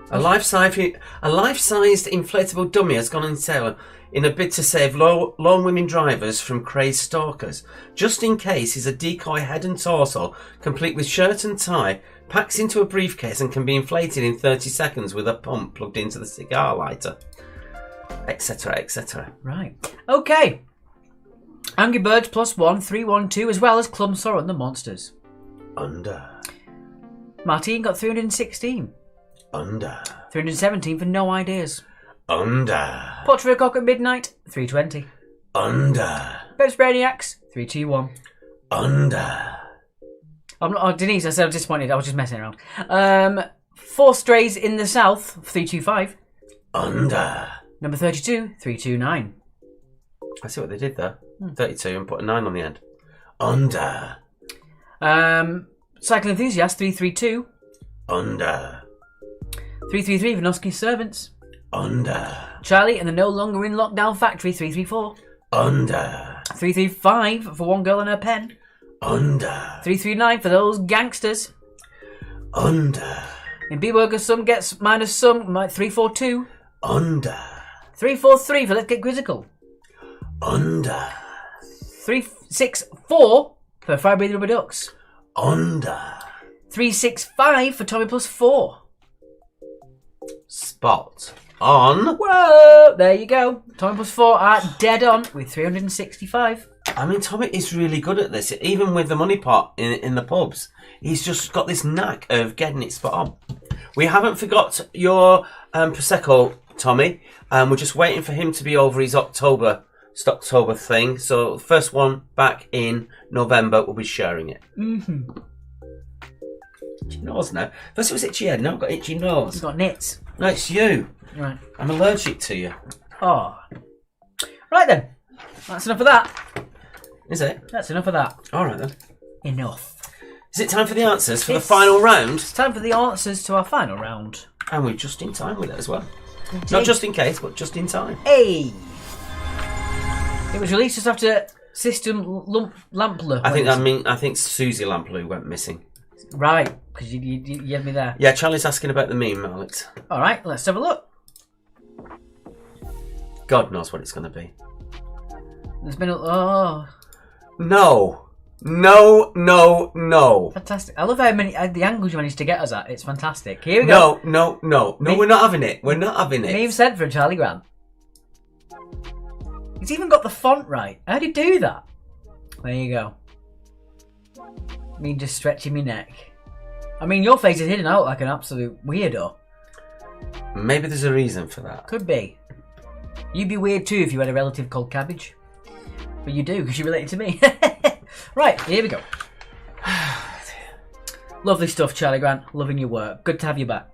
A life-sized inflatable dummy has gone on sale in a bid to save lone women drivers from crazed stalkers. Just in case is a decoy head and torso, complete with shirt and tie, packs into a briefcase and can be inflated in 30 seconds with a pump plugged into the cigar lighter. Etc, etc. Right. Okay. Angry Birds +1, 312, as well as Clumsaw and the Monsters. Under. Martine got 316. Under. 317 for no ideas. Under. Portrait of a Cock at Midnight, 320. Under. Babes Brainiacs, 321. Under. Denise, I said I was disappointed. I was just messing around. Four Strays in the South, 325. Under. Number 32, 329. I see what they did there. 32 and put a 9 on the end. Under. Cycle Enthusiast, 332. Under. 333 Vinosky's Servants. Under. Charlie and the No Longer in Lockdown Factory, 334. Under. 335 for One Girl and Her Pen. Under. 339 for Those Gangsters. Under. In B-Burger, some gets minus some, 342. Under. 343 for Let's Get Quizzical. Under. 364 for Fire Breathing Rubber Ducks. Under. 365 for Tommy Plus 4. Spot on. Whoa! There you go. Tommy Plus 4 are dead on with 365. I mean, Tommy is really good at this. Even with the money pot in the pubs, he's just got this knack of getting it spot on. We haven't forgot your Prosecco, Tommy. We're just waiting for him to be over his October thing. So the first one back in November, we'll be sharing it. Mm-hmm. Itchy nose now. First it was itchy head, now I've got itchy nose. You've got nits. No, it's you. Right. I'm allergic to you. Oh. Right then. That's enough of that. Is it? That's enough of that. All right then. Enough. Is it time for the answers for the final round? It's time for the answers to our final round. And we're just in time with it as well. Not just in case, but just in time. Hey! It was released just after System Lampler. I think Susie Lamplugh went missing. Right, because you had me there. Yeah, Charlie's asking about the meme, Alex. All right, let's have a look. God knows what it's going to be. There's been a... No. Fantastic. I love how many the angles you managed to get us at. It's fantastic. Here we go. No, we're not having it. We're not having it. Meme sent from Charlie Grant. He's even got the font right. How did he do that? There you go. Me just stretching my neck. I mean, your face is hidden out like an absolute weirdo. Maybe there's a reason for that. Could be. You'd be weird too if you had a relative called Cabbage. But you do, because you're related to me. Right, here we go. Lovely stuff, Charlie Grant. Loving your work. Good to have you back.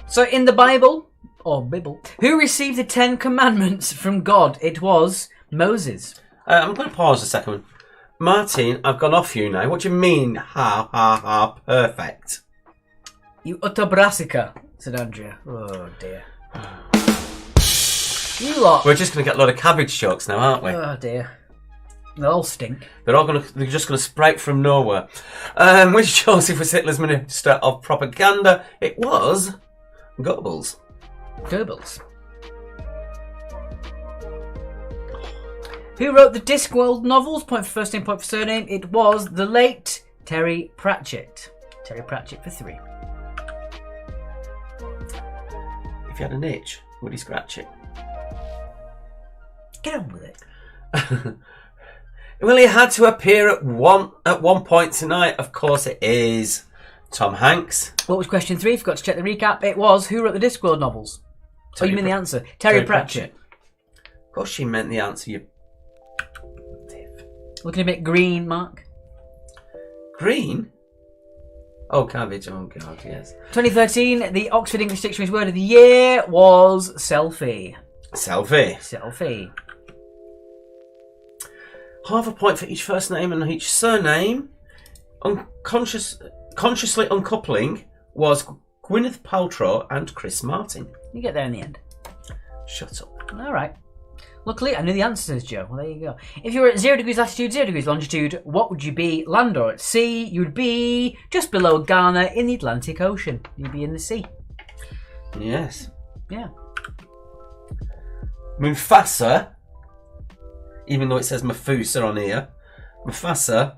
So, in the Bible, or Bible, who received the 10 Commandments from God? It was Moses. I'm going to pause a second. Martin, I've gone off you now. What do you mean, perfect? You utter brassica, said Andrea. Oh, dear. You lot. We're just going to get a lot of cabbage jokes now, aren't we? Oh, dear. They all stink. They're just going to sprout from nowhere. Which Joseph was Hitler's Minister of Propaganda? It was Goebbels. Goebbels. Who wrote the Discworld novels? Point for first name, point for surname. It was the late Terry Pratchett. Terry Pratchett for 3. If he had an itch, would he scratch it? Get on with it. Well, he had to appear at one point tonight. Of course it is Tom Hanks. What was question 3? Forgot to check the recap. It was, who wrote the Discworld novels? Oh, you mean the answer? Terry Pratchett. Of course she meant the answer, you... Looking a bit green, Mark. Green? Oh, cabbage. Oh, God, yes. 2013, the Oxford English Dictionary's word of the year was selfie. Selfie. Half a point for each first name and each surname. Consciously uncoupling was Gwyneth Paltrow and Chris Martin. You get there in the end. Shut up. All right. Luckily, I knew the answers, Joe. Well, there you go. If you were at 0 degrees latitude, 0 degrees longitude, what would you be? Land or at sea? You'd be just below Ghana in the Atlantic Ocean. You'd be in the sea. Yes. Yeah. Mufasa, even though it says Mafusa on here, Mufasa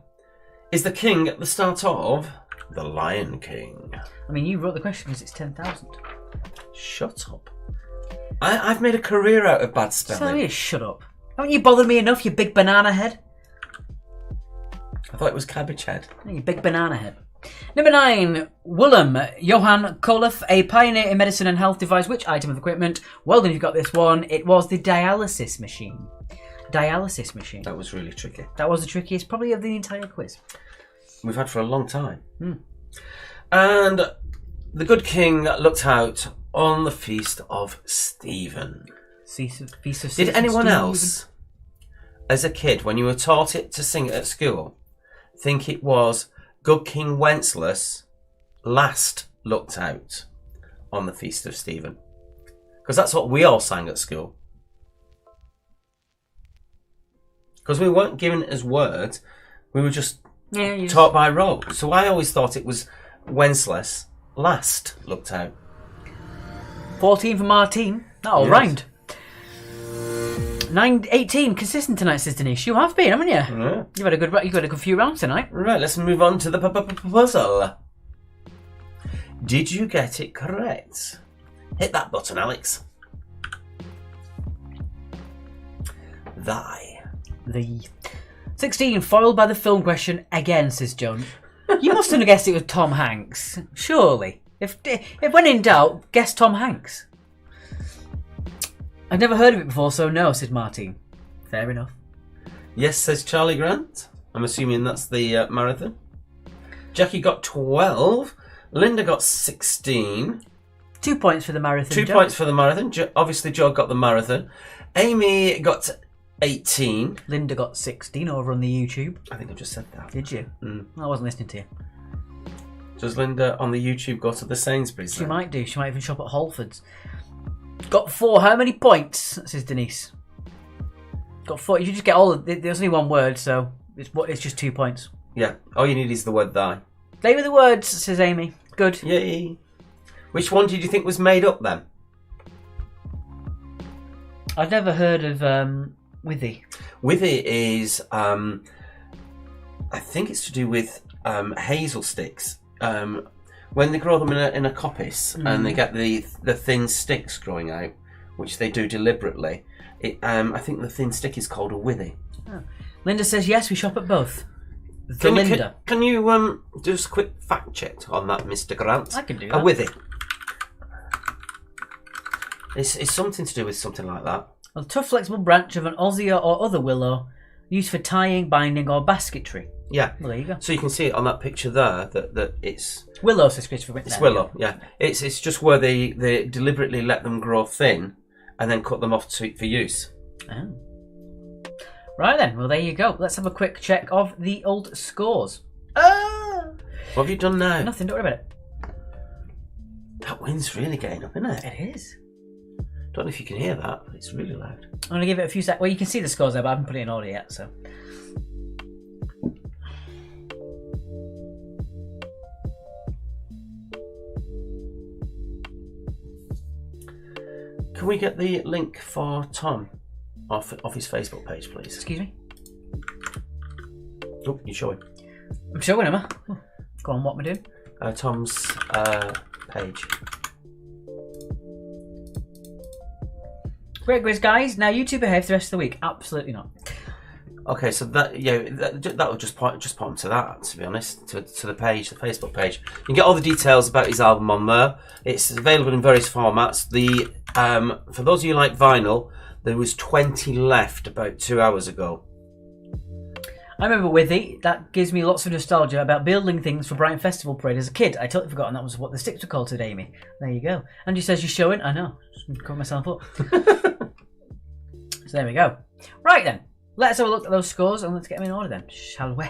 is the king at the start of The Lion King. I mean, you wrote the question because it's 10,000. Shut up. I've made a career out of bad spelling. So you shut up. Haven't you bothered me enough, you big banana head? I thought it was cabbage head. You big banana head. Number 9. Willem Johann Koloff, a pioneer in medicine and health, devised which item of equipment? Well done, you've got this one. It was the dialysis machine. That was really tricky. That was the trickiest, probably, of the entire quiz. We've had for a long time. And the good king looked out on the feast of Stephen. Did anyone else, as a kid, when you were taught it to sing it at school, think it was Good King Wenceslas last looked out on the feast of Stephen? Because that's what we all sang at school. Because we weren't given it as words, we were just taught by rote. So I always thought it was Wenceslas last looked out. 14 for Martine. That all rhymed. 9-18, consistent tonight, says Denise. You have been, haven't you? Yeah. You've had a good few rounds tonight. Right, let's move on to the puzzle. Did you get it correct? Hit that button, Alex. The 16, foiled by the film question again, says Joan. You must have guessed it was Tom Hanks. Surely. If when in doubt, guess Tom Hanks. I've never heard of it before, so no, said Martine. Fair enough. Yes, says Charlie Grant. I'm assuming that's the marathon. Jackie got 12. Linda got 16. 2 points for the marathon. 2 Joe. points for the marathon. Obviously, Joe got the marathon. Amy got 18. Linda got 16 over on the YouTube. I think I just said that. Did you? I wasn't listening to you. Does Linda on the YouTube go to the Sainsbury's? She might do. She might even shop at Halfords. Got 4. How many points? Says Denise. Got 4. You just get all of there's only one word, so it's just 2 points. Yeah. All you need is the word thy. They were the words, says Amy. Good. Yay. Which one did you think was made up then? I've never heard of Withy. Withy is, I think it's to do with hazel sticks. When they grow them in a coppice and they get the thin sticks growing out, which they do deliberately, I think the thin stick is called a withy. Oh. Linda says yes, we shop at both. Can you do a quick fact check on that, Mr. Grant? I can do that. A withy. It's something to do with something like that. A tough, flexible branch of an osier or other willow used for tying, binding, or basketry. Yeah. Well, there you go. So you can see it on that picture there that it's willow, says Christopher. It's willow. Yeah. It's just where they deliberately let them grow thin and then cut them off for use. Oh. Right then. Well, there you go. Let's have a quick check of the old scores. What have you done now? Nothing. Don't worry about it. That wind's really getting up, isn't it? It is. Don't know if you can hear that, but it's really loud. I'm going to give it a few seconds. Well, you can see the scores there, but I haven't put it in order yet, so. Can we get the link for Tom off his Facebook page, please? Excuse me? Oh, you're showing. I'm showing him, huh? Oh, go on, what am I doing? Tom's page. Great quiz, guys. Now you two behave the rest of the week. Absolutely not. Okay, so that will just point to that. To be honest, to the page, the Facebook page. You can get all the details about his album on there. It's available in various formats. For those of you who like vinyl, there was 20 left about 2 hours ago. I remember Withy. That gives me lots of nostalgia about building things for Brighton Festival Parade as a kid. I totally forgotten that was what the sticks were called today, Amy. There you go. Angie says you're showing. I know. Just caught myself up. So there we go. Right then. Let's have a look at those scores and let's get them in order then, shall we?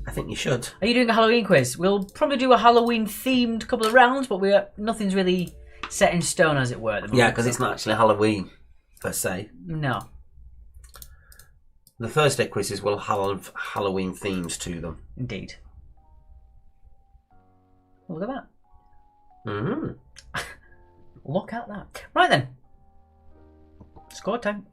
I think you should. Are you doing a Halloween quiz? We'll probably do a Halloween themed couple of rounds, but nothing's really set in stone, as it were. At the moment, Yeah, because it's not actually Halloween per se. No. The Thursday quizzes will have Halloween themes to them. Indeed. Look at that. Mm-hmm. Look at that. Right then. Score time.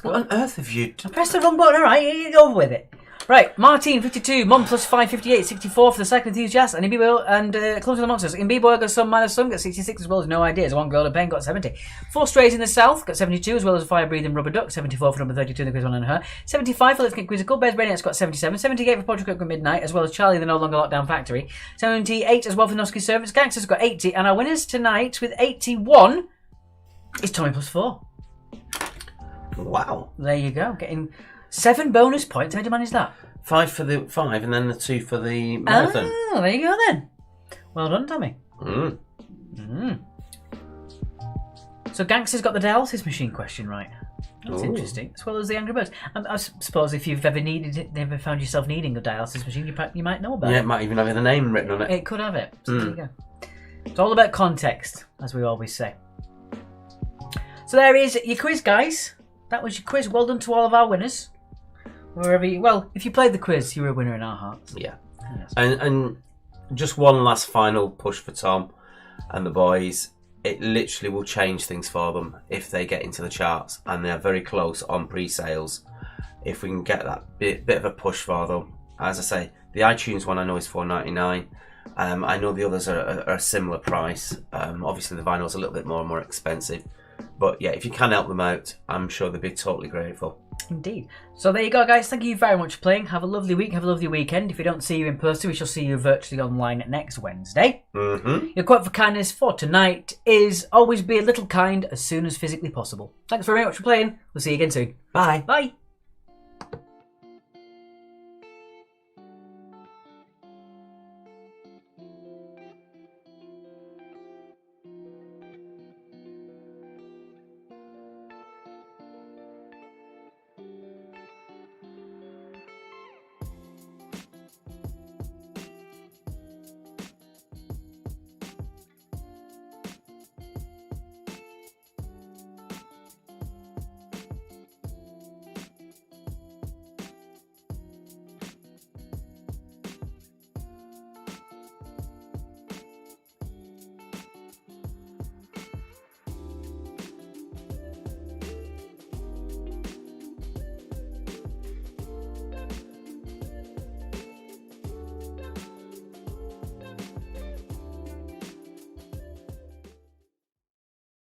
What on earth have you... I pressed the wrong button, alright, get over with it. Right, Martine, 52, Mum plus 5, 58, 64 for the second enthusiast, and Imbibo and Close to the Monsters. Imbibo got some minus some, got 66 as well as No Ideas. One Girl of Pain got 70. 4 Strays in the South got 72, as well as Fire Breathing Rubber Duck, 74 for number 32 in the quiz one and her. 75 for Let's Get Quizzical, Bears Brainiacs got 77. 78 for Portrait Cook Midnight, as well as Charlie the No Longer Lockdown Factory. 78 as well for Nosky Servants. Gangsters got 80, and our winners tonight with 81 is Tommy plus 4. Wow. There you go, getting 7 bonus points. How do you manage that? 5 for the 5 and then the 2 for the marathon. Oh, there you go then. Well done, Tommy. So Gangster's got the dialysis machine question right. That's interesting. As well as the Angry Birds. I suppose if you've ever found yourself needing a dialysis machine, you might know about it. Yeah, it might even have the name written on it. It could have it. So there you go. It's all about context, as we always say. So there is your quiz, guys. That was your quiz. Well done to all of our winners. If you played the quiz, you're a winner in our hearts. Yeah. Yes. And just one last final push for Tom and the boys. It literally will change things for them if they get into the charts, and they're very close on pre-sales. If we can get that bit of a push for them. As I say, the iTunes one I know is $4.99. I know the others are a similar price. Obviously the vinyl's a little bit more expensive. But yeah, if you can help them out, I'm sure they'd be totally grateful. Indeed. So there you go, guys. Thank you very much for playing. Have a lovely week. Have a lovely weekend. If we don't see you in person, we shall see you virtually online next Wednesday. Your quote for kindness for tonight is always be a little kind as soon as physically possible. Thanks very much for playing. We'll see you again soon. Bye. Bye.